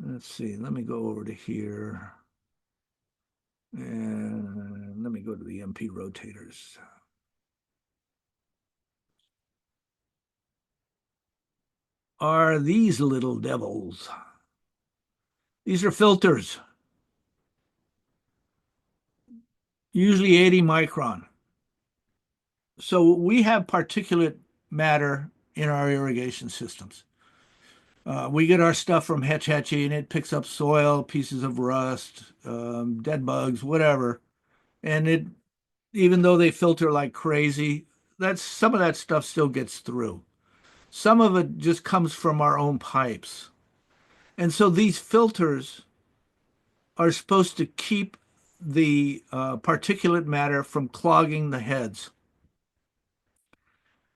[SPEAKER 2] let's see, let me go over to here and let me go to the MP rotators. Are these little devils? These are filters, usually 80 micron. So we have particulate matter in our irrigation systems. We get our stuff from Hetch Hetchy and it picks up soil, pieces of rust, dead bugs, whatever. And it, even though they filter like crazy, that's some of that stuff still gets through. Some of it just comes from our own pipes. And so these filters are supposed to keep the particulate matter from clogging the heads.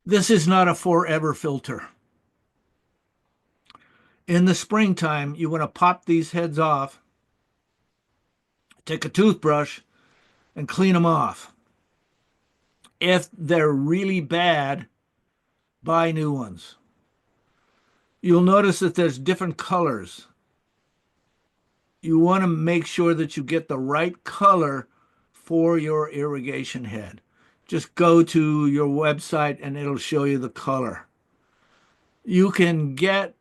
[SPEAKER 2] This is not a forever filter. In the springtime, you want to pop these heads off, take a toothbrush, and clean them off. If they're really bad, buy new ones. You'll notice that there's different colors. You want to make sure that you get the right color for your irrigation head. Just go to your website and it'll show you the color. You can get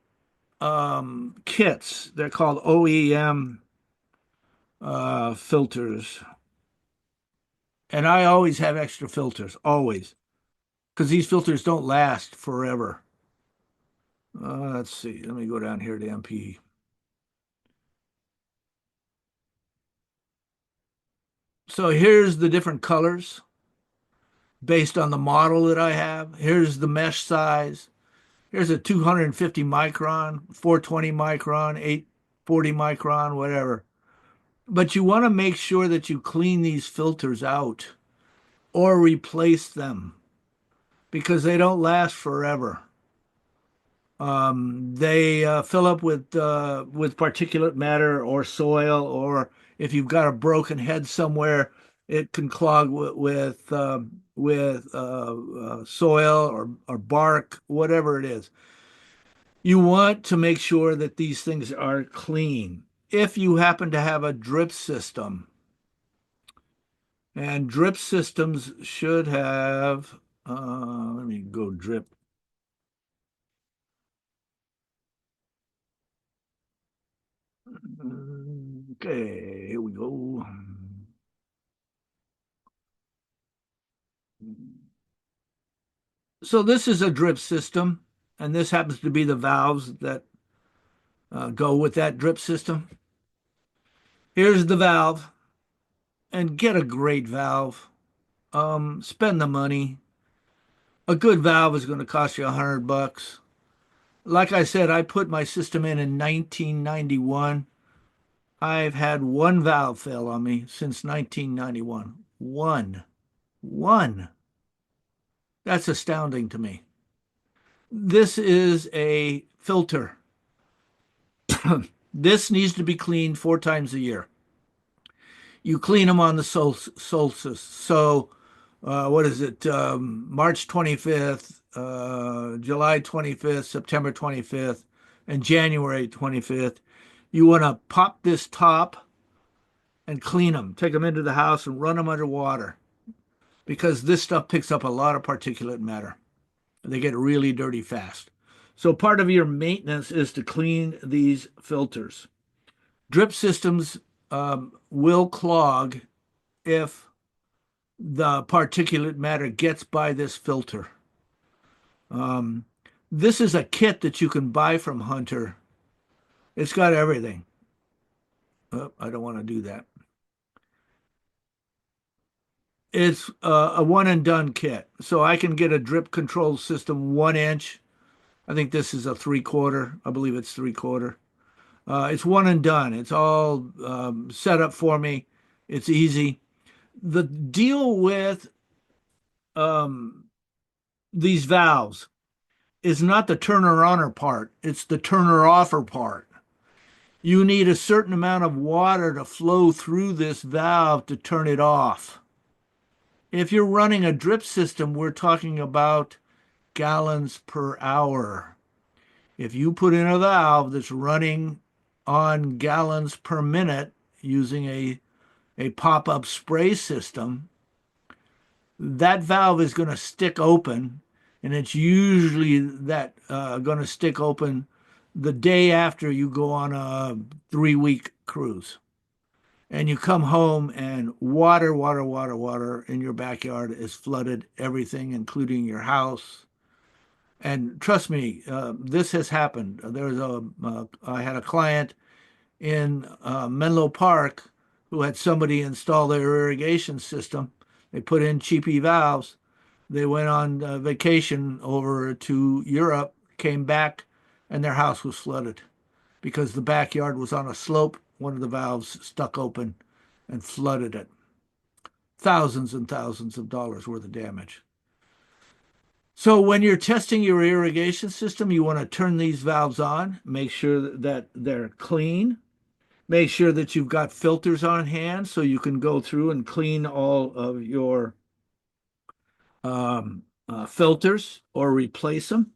[SPEAKER 2] kits. They're called OEM filters. And I always have extra filters, always, because these filters don't last forever. Let's see. Let me go down here to MP. So here's the different colors based on the model that I have. Here's the mesh size. Here's a 250 micron, 420 micron, 840 micron, whatever. But you want to make sure that you clean these filters out or replace them because they don't last forever. They fill up with particulate matter or soil, or if you've got a broken head somewhere, it can clog with soil or bark, whatever it is. You want to make sure that these things are clean. If you happen to have a drip system, and drip systems should have, let me go drip. Okay, here we go. So this is a drip system, and this happens to be the valves that go with that drip system. Here's the valve, and get a great valve. Spend the money. A good valve is going to cost you $100. Like I said, I put my system in 1991. I've had one valve fail on me since 1991. One. One. That's astounding to me. This is a filter. This needs to be cleaned 4 times a year. You clean them on the solstice. So, what is it? March 25th, July 25th, September 25th, and January 25th. You want to pop this top and clean them. Take them into the house and run them underwater because this stuff picks up a lot of particulate matter. They get really dirty fast. So part of your maintenance is to clean these filters. Drip systems will clog if the particulate matter gets by this filter. Um, this is a kit that you can buy from Hunter. It's got everything. Oh, I don't want to do that. It's a one and done kit. So I can get a drip control system 1 inch. I think this is a 3/4. I believe it's 3/4. It's one and done. It's all set up for me. It's easy. The deal with um, these valves is not the turner oner part, it's the turner offer part. You need a certain amount of water to flow through this valve to turn it off. If you're running a drip system, we're talking about gallons per hour. If you put in a valve that's running on gallons per minute using a pop-up spray system, that valve is going to stick open, and it's usually that going to stick open the day after you go on a 3-week cruise. And you come home and water in your backyard is flooded, everything, including your house. And trust me, this has happened. I had a client in Menlo Park who had somebody install their irrigation system. They put in cheapy valves. They went on vacation over to Europe, came back, and their house was flooded because the backyard was on a slope. One of the valves stuck open and flooded it. Thousands and thousands of dollars worth of damage. So when you're testing your irrigation system, you want to turn these valves on, make sure that they're clean, make sure that you've got filters on hand so you can go through and clean all of your filters or replace them.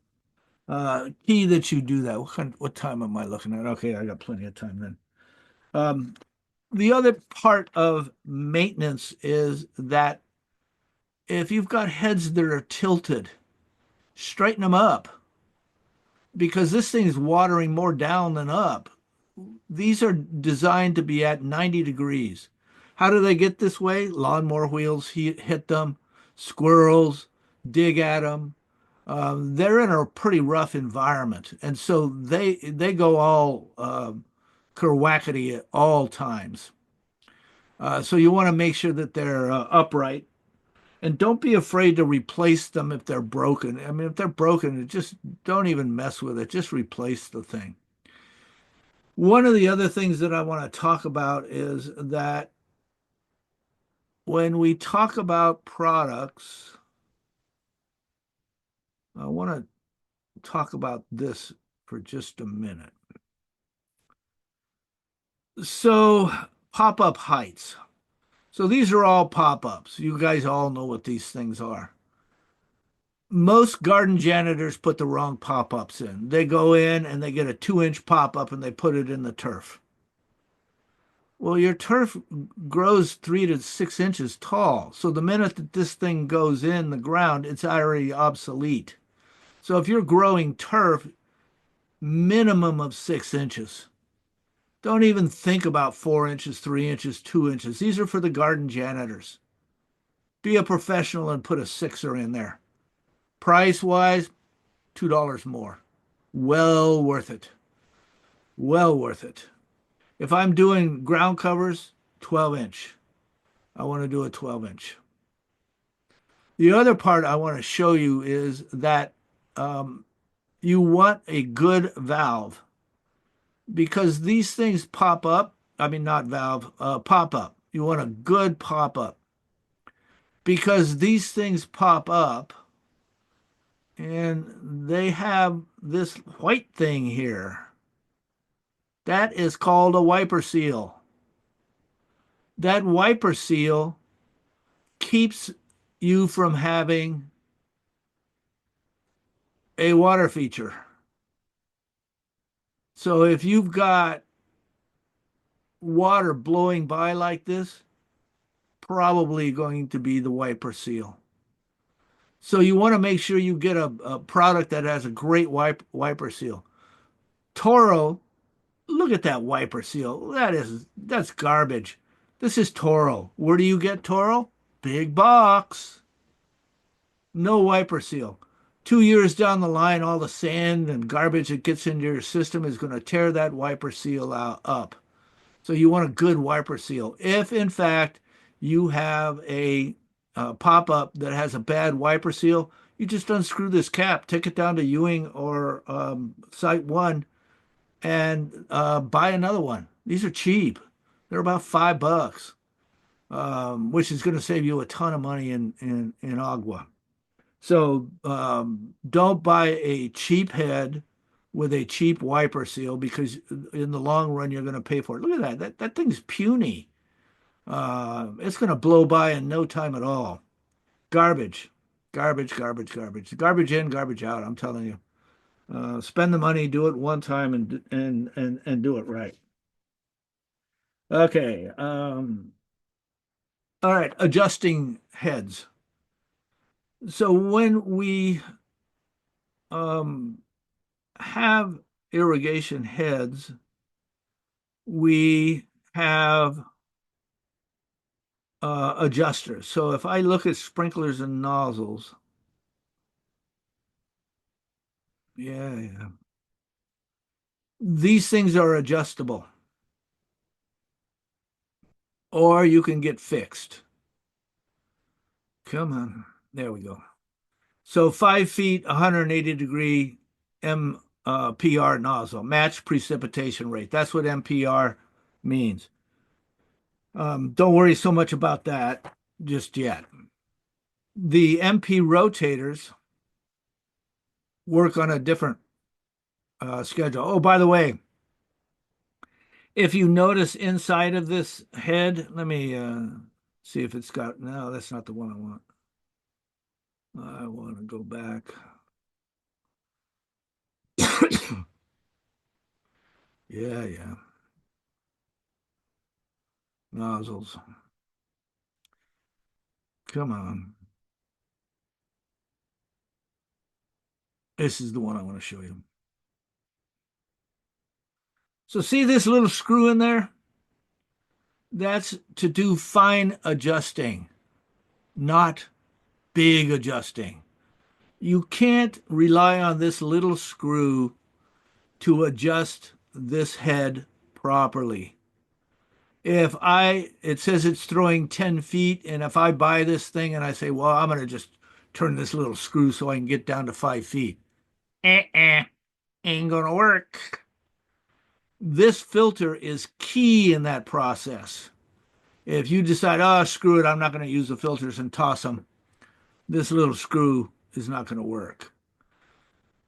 [SPEAKER 2] Key that you do that. What time am I looking at? Okay, I got plenty of time then. The other part of maintenance is that if you've got heads that are tilted, straighten them up because this thing is watering more down than up. These are designed to be at 90 degrees. How do they get this way? Lawnmower wheels hit them, squirrels dig at them. They're in a pretty rough environment, and so they go all kerwackety at all times. So you want to make sure that they're upright, and don't be afraid to replace them if they're broken. I mean, if they're broken, just don't even mess with it. Just replace the thing. One of the other things that I want to talk about is that when we talk about products, I want to talk about this for just a minute. So, pop-up heights. So these are all pop-ups. You guys all know what these things are. Most garden janitors put the wrong pop-ups in. They go in and they get a 2-inch pop-up and they put it in the turf. Well, your turf grows 3 to 6 inches tall. So the minute that this thing goes in the ground, it's already obsolete. So if you're growing turf, minimum of 6 inches. Don't even think about 4 inches, 3 inches, 2 inches. These are for the garden janitors. Be a professional and put a sixer in there. Price wise, $2 more. Well worth it. Well worth it. If I'm doing ground covers, 12-inch. I want to do a 12-inch. The other part I want to show you is that you want a good valve because these things pop up I mean, not valve, pop-up. You want a good pop-up because these things pop up and they have this white thing here. That is called a wiper seal. That wiper seal keeps you from having a water feature. So if you've got water blowing by like this, probably going to be the wiper seal. So you want to make sure you get a product that has a great wiper seal. Toro, look at that wiper seal. That's garbage. This is Toro. Where do you get Toro? Big box. No wiper seal. 2 years down the line, all the sand and garbage that gets into your system is going to tear that wiper seal up. So you want a good wiper seal. If in fact you have a pop-up that has a bad wiper seal, you just unscrew this cap, take it down to Ewing or Site One, and buy another one. These are cheap. They're about $5, which is going to save you a ton of money in agua. So don't buy a cheap head with a cheap wiper seal because in the long run you're going to pay for it. Look at that. That thing's puny. It's going to blow by in no time at all. Garbage, garbage, garbage, garbage, garbage in, garbage out. I'm telling you. Spend the money, do it one time, and do it right. Okay. All right. Adjusting heads. So when we um, have irrigation heads, we have adjusters. So if I look at sprinklers and nozzles, yeah, these things are adjustable, or you can get fixed. Come on, there we go. So 5 feet, 180-degree MPR nozzle, match precipitation rate. That's what MPR means. Don't worry so much about that just yet. The MP rotators work on a different schedule. Oh, by the way, if you notice inside of this head, let me see if it's got, no, that's not the one I want. I want to go back. Yeah, yeah. Nozzles. Come on. This is the one I want to show you. So see this little screw in there? That's to do fine adjusting, not big adjusting. You can't rely on this little screw to adjust this head properly. It says it's throwing 10 feet, and if I buy this thing and I say, well, I'm going to just turn this little screw so I can get down to 5 feet, ain't going to work. This filter is key in that process. If you decide, oh, screw it, I'm not going to use the filters and toss them, this little screw is not going to work.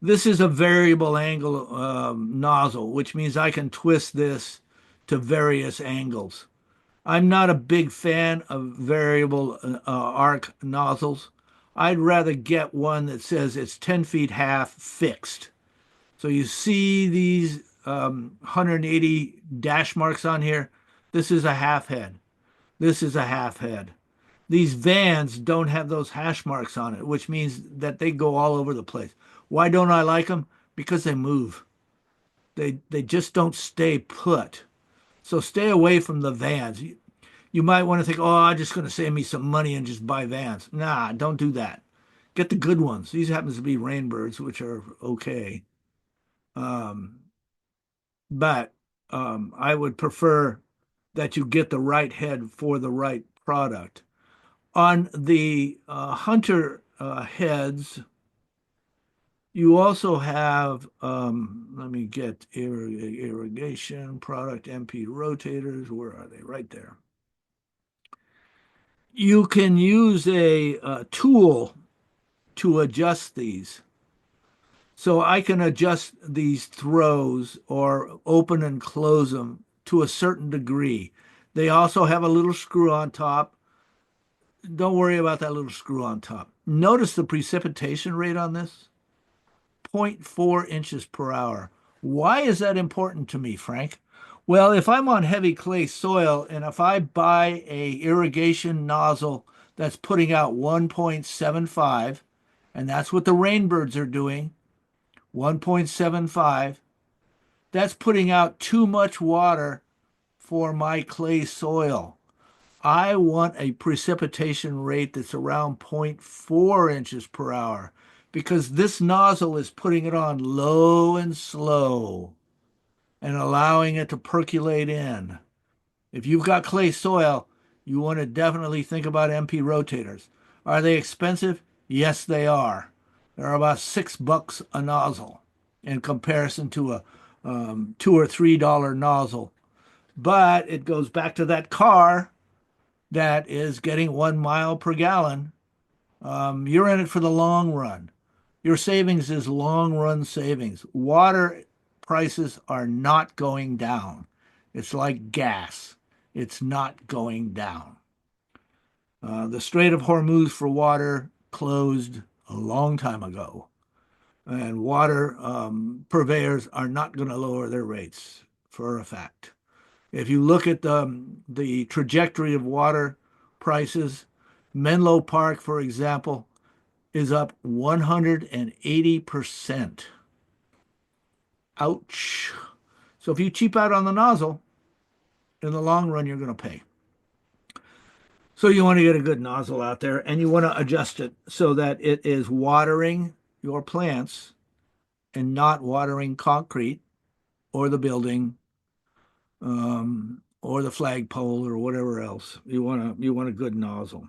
[SPEAKER 2] This is a variable angle nozzle, which means I can twist this to various angles. I'm not a big fan of variable arc nozzles. I'd rather get one that says it's 10 feet half fixed. So you see these 180 dash marks on here. This is a half head. This is a half head. These vans don't have those hash marks on it, which means that they go all over the place. Why don't I like them? Because they move. They just don't stay put. So stay away from the vans. You might want to think, oh, I'm just going to save me some money and just buy vans. Nah, don't do that. Get the good ones. These happens to be Rainbirds, which are okay. Um, but I would prefer that you get the right head for the right product. On the Hunter heads, You also have, let me get irrigation product MP rotators. Where are they? Right there. You can use a tool to adjust these. So I can adjust these throws or open and close them to a certain degree. They also have a little screw on top. Don't worry about that little screw on top. Notice the precipitation rate on this, 0.4 inches per hour. Why is that important to me, Frank? Well, if I'm on heavy clay soil and if I buy a irrigation nozzle that's putting out 1.75, and that's what the rainbirds are doing, 1.75, that's putting out too much water for my clay soil. I want a precipitation rate that's around zero point 0.4 inches per hour because this nozzle is putting it on low and slow and allowing it to percolate in. If you've got clay soil, you want to definitely think about MP rotators. Are they expensive? Yes, they are. They're about $6 a nozzle in comparison to a $2 or $3 nozzle. But it goes back to that car that is getting 1 mile per gallon. You're in it for the long run. Your savings is long run savings. Water prices are not going down. It's like gas, it's not going down. The Strait of Hormuz for water closed a long time ago, and water purveyors are not going to lower their rates for a fact. If you look at the trajectory of water prices, Menlo Park, for example, is up 180%. Ouch. So if you cheap out on the nozzle, in the long run, you're going to pay. So you want to get a good nozzle out there and you want to adjust it so that it is watering your plants and not watering concrete or the building or the flagpole or whatever else. You want a good nozzle.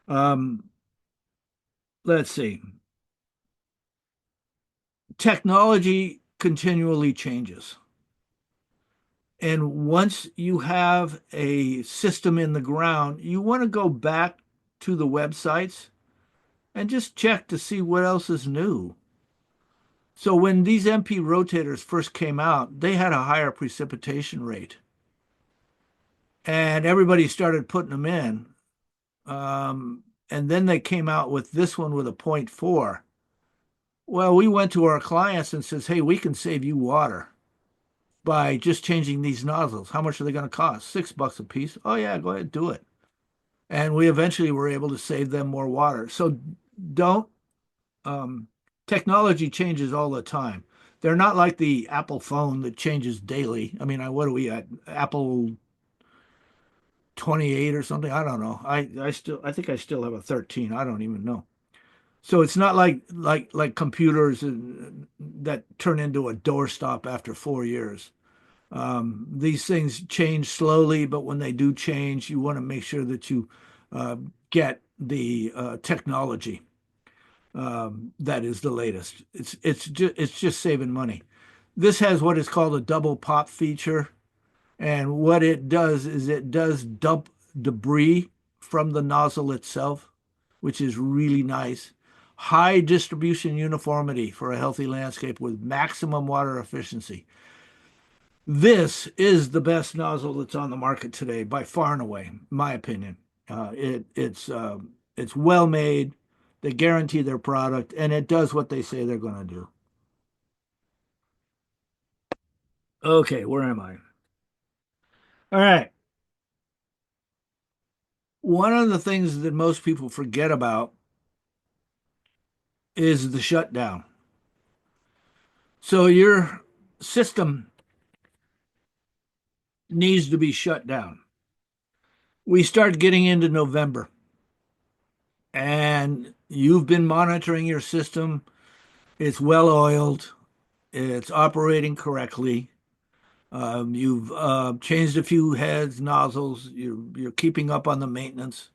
[SPEAKER 2] Um, let's see. Technology continually changes. And once you have a system in the ground, you want to go back to the websites and just check to see what else is new. So when these MP rotators first came out, they had a higher precipitation rate. And everybody started putting them in. And then they came out with this one with a 0.4. Well, we went to our clients and says, hey, we can save you water by just changing these nozzles. How much are they going to cost? $6 a piece. Oh yeah, go ahead, do it. And we eventually were able to save them more water. So don't, technology changes all the time. They're not like the Apple phone that changes daily. I mean, what are we at? Apple 28 or something? I don't know. I think I still have a 13. I don't even know. So it's not like computers that turn into a doorstop after 4 years. These things change slowly, but when they do change, you want to make sure that you uh, get the technology that is the latest. It's just saving money. This has what is called a double pop feature, and what it does is it does dump debris from the nozzle itself, which is really nice. High distribution uniformity for a healthy landscape with maximum water efficiency. This is the best nozzle that's on the market today by far and away, in my opinion. It's well made. They guarantee their product, and it does what they say they're going to do. Okay, where am I? All right. One of the things that most people forget about is the shutdown. So your system needs to be shut down. We start getting into November, and you've been monitoring your system. It's well oiled. It's operating correctly. You've changed a few heads, nozzles. You're keeping up on the maintenance.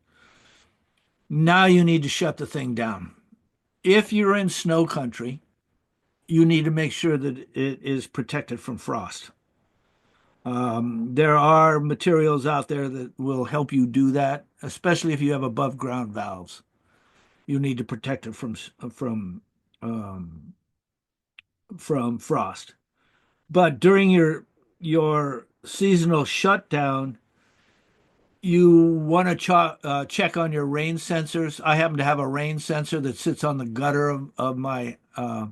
[SPEAKER 2] Now you need to shut the thing down. If you're in snow country, you need to make sure that it is protected from frost. There are materials out there that will help you do that, especially if you have above ground valves. You need to protect it um, from frost. But during your seasonal shutdown, you want to check on your rain sensors. I happen to have a rain sensor that sits on the gutter of my uh,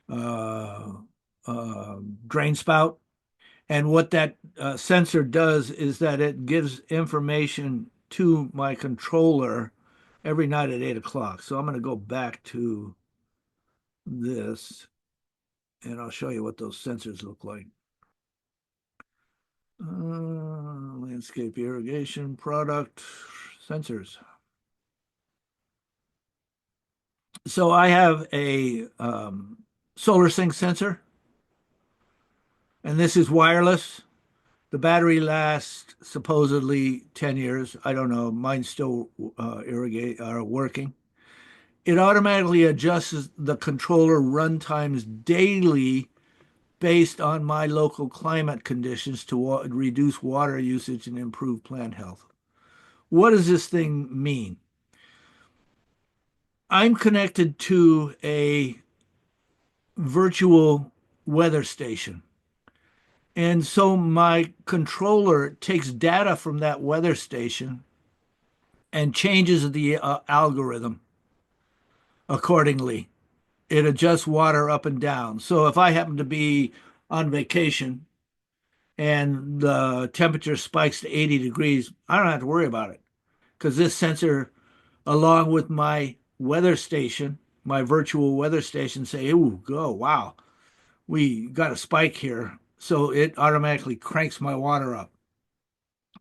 [SPEAKER 2] uh, drain spout. And what that sensor does is that it gives information to my controller every night at 8 o'clock. So I'm going to go back to this and I'll show you what those sensors look like. Landscape irrigation product sensors. So I have a solar sync sensor, and this is wireless. The battery lasts supposedly 10 years. I don't know. Mine's still irrigate are working. It automatically adjusts the controller run times daily based on my local climate conditions to reduce water usage and improve plant health. What does this thing mean? I'm connected to a virtual weather station. And so my controller takes data from that weather station and changes the algorithm accordingly. It adjusts water up and down. So if I happen to be on vacation and the temperature spikes to 80 degrees, I don't have to worry about it because this sensor, along with my weather station, my virtual weather station, say, "Ooh, go, wow, we got a spike here." So it automatically cranks my water up.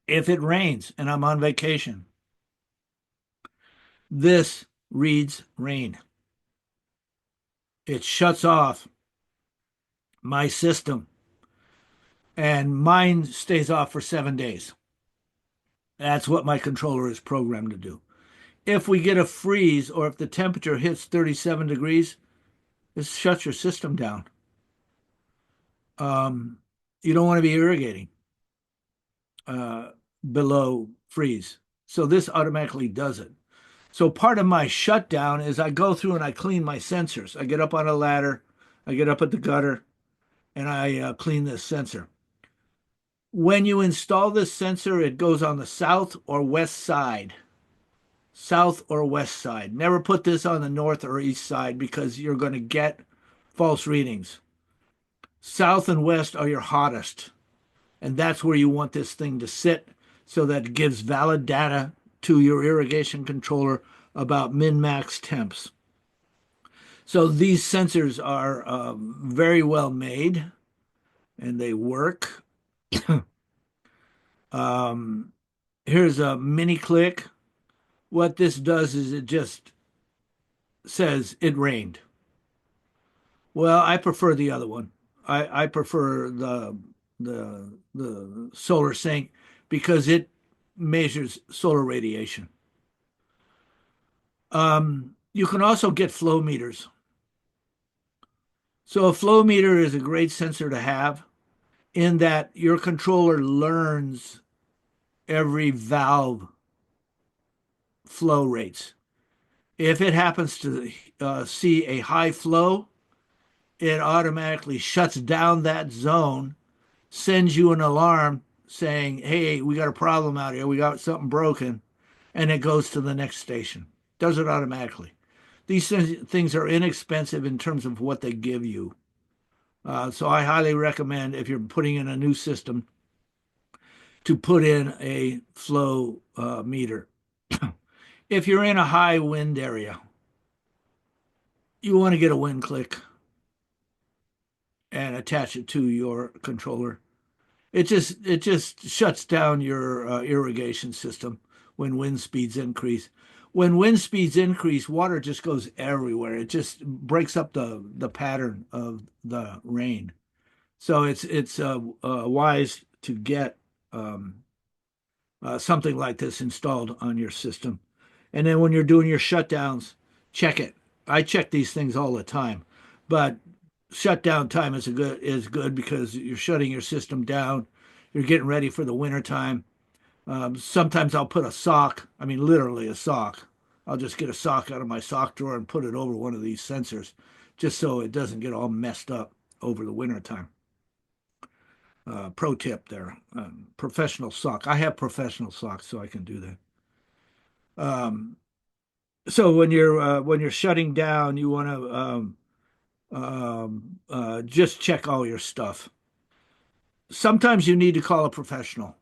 [SPEAKER 2] If it rains and I'm on vacation, this reads rain. It shuts off my system and mine stays off for 7 days. That's what my controller is programmed to do. If we get a freeze or if the temperature hits 37 degrees, it shuts your system down. Um, you don't want to be irrigating uh, below freeze. So this automatically does it. So part of my shutdown is I go through and I clean my sensors. I get up on a ladder, I get up at the gutter, and I clean this sensor. When you install this sensor, it goes on the south or west side. South or west side. Never put this on the north or east side because you're going to get false readings. South and west are your hottest, and that's where you want this thing to sit so that it gives valid data to your irrigation controller about min-max temps. So these sensors are very well made and they work. um, Here's a mini click. What this does is it just says it rained. Well, I prefer the other one. I prefer the solar sync because it measures solar radiation. You can also get flow meters. So a flow meter is a great sensor to have in that your controller learns every valve flow rates. If it happens to see a high flow, it automatically shuts down that zone, sends you an alarm saying, "Hey, we got a problem out here. We got something broken," and it goes to the next station. Does it automatically. These things are inexpensive in terms of what they give you. So I highly recommend if you're putting in a new system to put in a flow meter. If you're in a high wind area, you want to get a wind click and attach it to your controller. It just shuts down your irrigation system when wind speeds increase. When wind speeds increase, water just goes everywhere. It just breaks up the pattern of the rain. So it's wise to get um, something like this installed on your system. And then when you're doing your shutdowns, check it. I check these things all the time, but shutdown time is good because you're shutting your system down. You're getting ready for the winter time. Sometimes I'll put a sock, I mean, literally a sock. I'll just get a sock out of my sock drawer and put it over one of these sensors just so it doesn't get all messed up over the winter time. Pro tip there, professional sock. I have professional socks, so I can do that. Um, so when you're shutting down, you want to just check all your stuff. Sometimes you need to call a professional.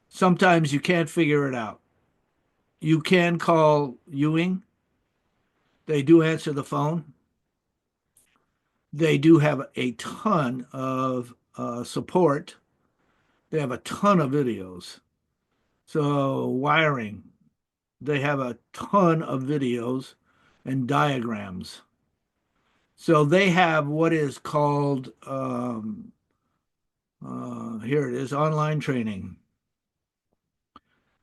[SPEAKER 2] Sometimes you can't figure it out. You can call Ewing. They do answer the phone. They do have a ton of support. They have a ton of videos. So, wiring, they have a ton of videos and diagrams. So, they have what is called, here it is, online training.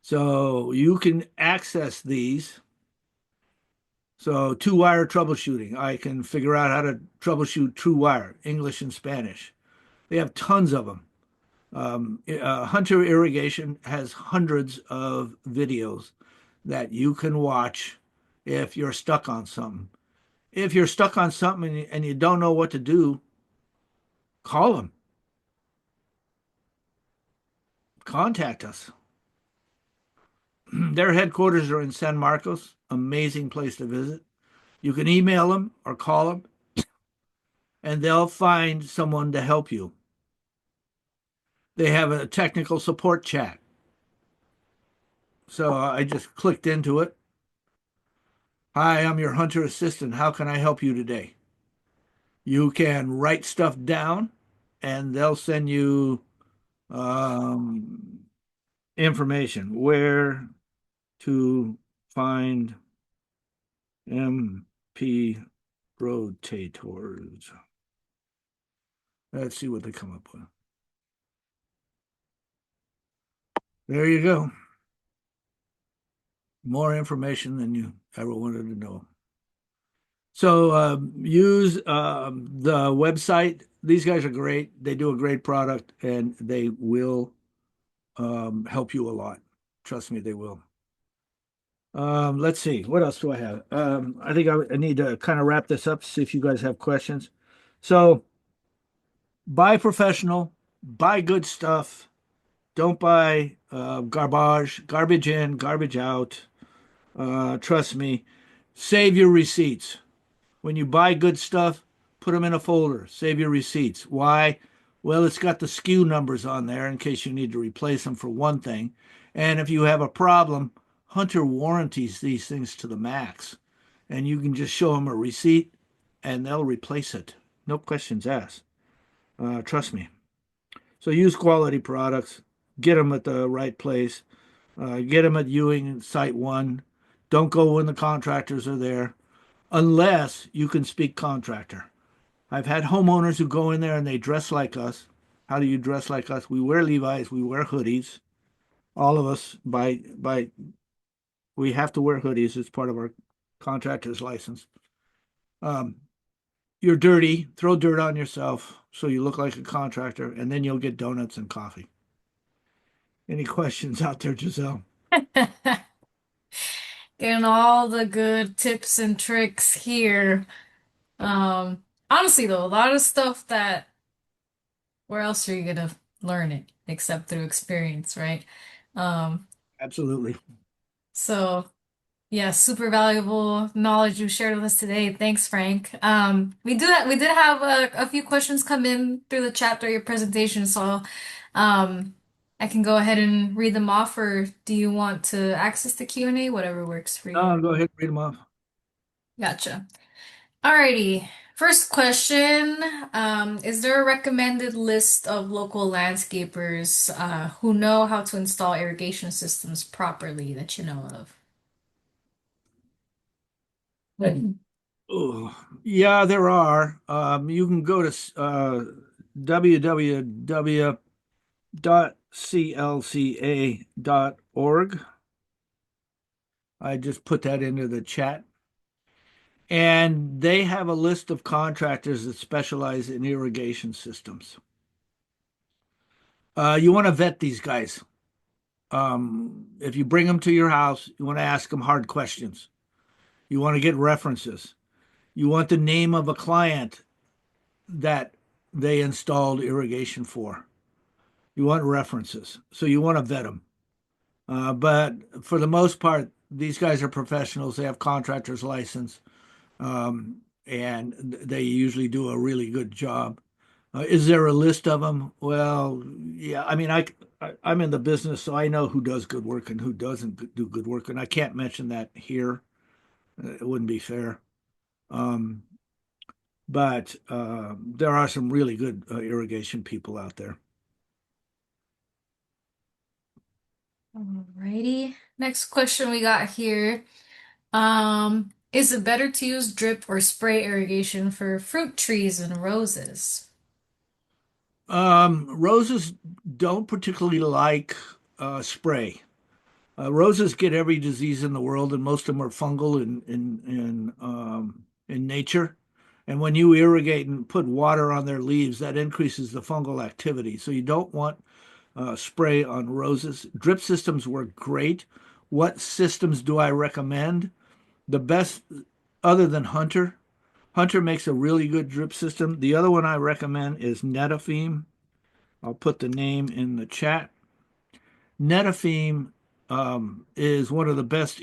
[SPEAKER 2] So, you can access these. So, two wire troubleshooting. I can figure out how to troubleshoot two wire, English and Spanish. They have tons of them. Hunter Irrigation has hundreds of videos that you can watch if you're stuck on something. If you're stuck on something and you don't know what to do, call them, contact us. Their headquarters are in San Marcos, amazing place to visit. You can email them or call them, and they'll find someone to help you. They have a technical support chat. So I just clicked into it. Hi, I'm your Hunter assistant. How can I help you today? You can write stuff down and they'll send you um, information where to find MP rotators. Let's see what they come up with. There you go. More information than you ever wanted to know. So use the website. These guys are great. They do a great product and they will help you a lot. Trust me, they will. Let's see. What else do I have? I think I need to kind of wrap this up, see if you guys have questions. So buy professional, buy good stuff. Don't buy garbage in, garbage out. Trust me. Save your receipts. When you buy good stuff, put them in a folder. Save your receipts. Why? Well, it's got the SKU numbers on there in case you need to replace them for one thing. And if you have a problem, Hunter warranties these things to the max. And you can just show them a receipt and they'll replace it. No questions asked. Trust me. So use quality products. Get them at the right place. Get them at Ewing Site 1. Don't go when the contractors are there unless you can speak contractor. I've had homeowners who go in there and they dress like us. How do you dress like us? We wear Levi's, we wear hoodies. All of us by we have to wear hoodies. It's part of our contractor's license. Um, you're dirty, throw dirt on yourself so you look like a contractor, and then you'll get donuts and coffee. Any questions out there, Giselle?
[SPEAKER 1] Getting all the good tips and tricks here. Honestly though, a lot of stuff that where else are you gonna learn it except through experience, right? Um,
[SPEAKER 2] Absolutely.
[SPEAKER 1] so yeah, super valuable knowledge you shared with us today. Thanks, Frank. We did have a few questions come in through the chat through your presentation, so I can go ahead and read them off, or do you want to access the Q&A? Whatever works for you.
[SPEAKER 2] No, go ahead and read them off.
[SPEAKER 1] Gotcha. Alrighty. First question, is there a recommended list of local landscapers who know how to install irrigation systems properly that you know of?
[SPEAKER 2] Oh, yeah, there are. You can go to www.clca.org. I just put that into the chat. And they have a list of contractors that specialize in irrigation systems. You want to vet these guys. If you bring them to your house, you want to ask them hard questions. You want to get references. You want the name of a client that they installed irrigation for. You want references. So you want to vet them. But for the most part, these guys are professionals. They have contractor's license, and they usually do a really good job. Is there a list of them? Well, yeah. I mean, I'm in the business, so I know who does good work and who doesn't do good work, and I can't mention that here. It wouldn't be fair. Um, but there are some really good irrigation people out there.
[SPEAKER 1] Alrighty. Next question we got here. Is it better to use drip or spray irrigation for fruit trees and roses?
[SPEAKER 2] Roses don't particularly like spray. Roses get every disease in the world, and most of them are fungal in nature. And when you irrigate and put water on their leaves, that increases the fungal activity. So you don't want spray on roses. Drip systems work great. What systems do I recommend? The best, other than Hunter. Hunter makes a really good drip system. The other one I recommend is Netafim. I'll put the name in the chat. Netafim is one of the best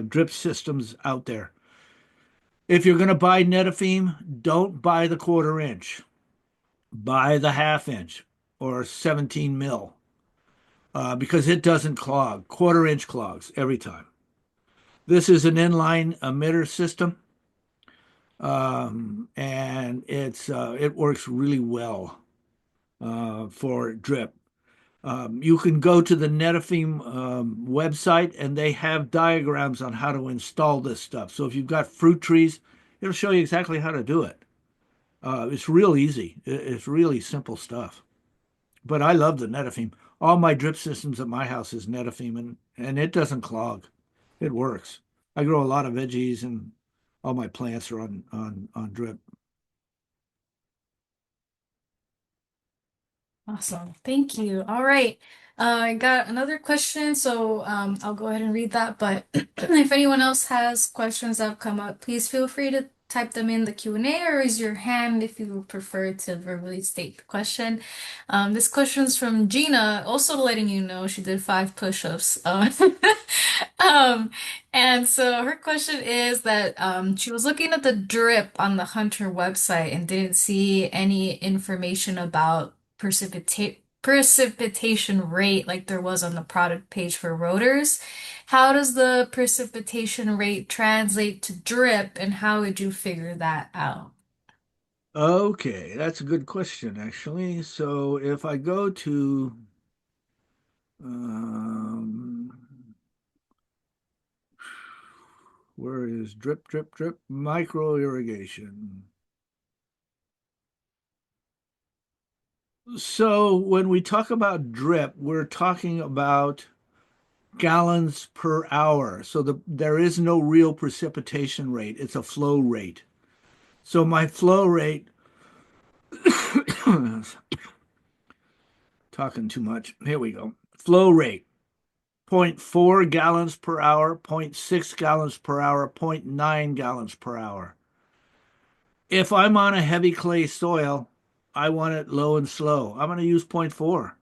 [SPEAKER 2] drip systems out there. If you're going to buy Netafim, don't buy the quarter inch. Buy the half inch or 17 mil because it doesn't clog. Quarter inch clogs every time. This is an inline emitter system, and it works really well for drip. You can go to the Netafim website and they have diagrams on how to install this stuff. So if you've got fruit trees, it'll show you exactly how to do it. It's real easy. It's really simple stuff. But I love the Netafim. All my drip systems at my house is Netafim, and it doesn't clog. It works. I grow a lot of veggies, and all my plants are on drip.
[SPEAKER 1] Awesome. Thank you. All right. I got another question, so I'll go ahead and read that. But if anyone else has questions that have come up, please feel free to type them in the Q&A or raise your hand if you would prefer to verbally state the question. This question's from Gina, also letting you know she did 5 push-ups. Um, and so her question is that she was looking at the drip on the Hunter website and didn't see any information about precipitation rate like there was on the product page for rotors. How does the precipitation rate translate to drip, and how would you figure that out?
[SPEAKER 2] Okay, that's a good question, actually. So if I go to um, where is drip, drip, drip, micro irrigation. So when we talk about drip, we're talking about gallons per hour. So there is no real precipitation rate. It's a flow rate. So my flow rate, talking too much. Here we go. Flow rate, zero point 0.4 gallons per hour, zero point 0.6 gallons per hour, zero point 0.9 gallons per hour. If I'm on a heavy clay soil, I want it low and slow. I'm going to use zero point 0.4.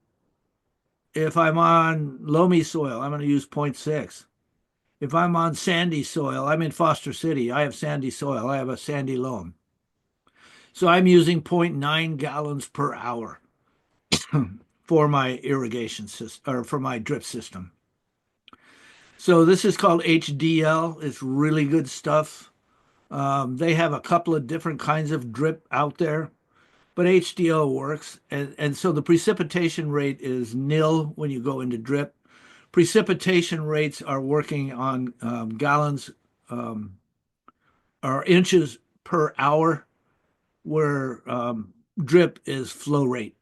[SPEAKER 2] If I'm on loamy soil, I'm going to use zero point 0.6. If I'm on sandy soil, I'm in Foster City. I have sandy soil. I have a sandy loam. So I'm using zero point 0.9 gallons per hour for my irrigation system or for my drip system. So this is called HDL. It's really good stuff. They have a couple of different kinds of drip out there, but HDL works. And so the precipitation rate is nil when you go into drip. Precipitation rates are working on gallons or inches per hour, where drip is flow rate.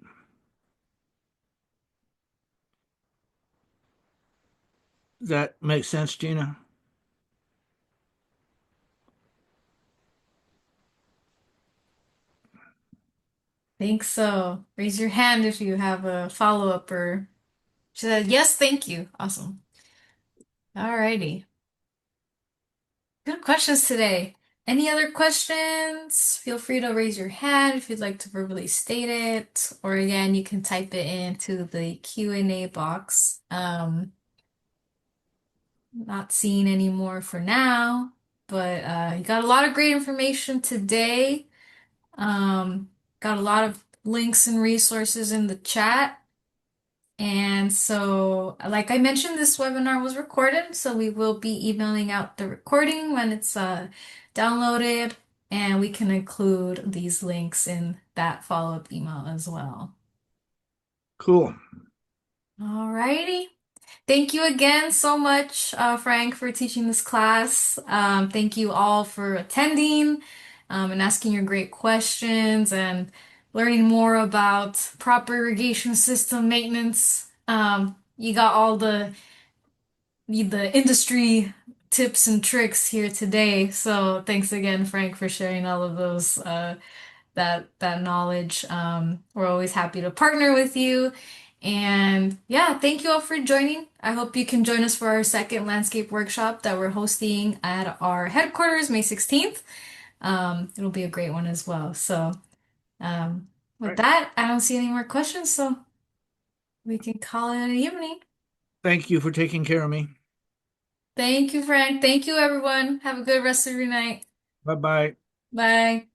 [SPEAKER 2] Does that make sense, Gina?
[SPEAKER 1] Think so. Raise your hand if you have a follow-up or she said, yes, thank you. Awesome. Alrighty. Good questions today. Any other questions? Feel free to raise your hand if you'd like to verbally state it, or again, you can type it into the Q&A box. Not seeing any more for now, but you got a lot of great information today. Um, got a lot of links and resources in the chat. And so, like I mentioned, this webinar was recorded, so we will be emailing out the recording when it's downloaded, and we can include these links in that follow-up email as well.
[SPEAKER 2] Cool.
[SPEAKER 1] Alrighty. Thank you again so much, Frank, for teaching this class. Thank you all for attending, and asking your great questions and learning more about proper irrigation system maintenance. You got all the industry tips and tricks here today. So thanks again, Frank, for sharing all of those that knowledge. We're always happy to partner with you. And yeah, thank you all for joining. I hope you can join us for our second landscape workshop that we're hosting at our headquarters May 16th. It'll be a great one as well. So
[SPEAKER 2] All
[SPEAKER 1] with
[SPEAKER 2] right.
[SPEAKER 1] that, I don't see any more questions, so we can call it an evening.
[SPEAKER 2] Thank you for taking care of me.
[SPEAKER 1] Thank you, Frank. Thank you, everyone. Have a good rest of your night.
[SPEAKER 2] Bye bye.
[SPEAKER 1] Bye.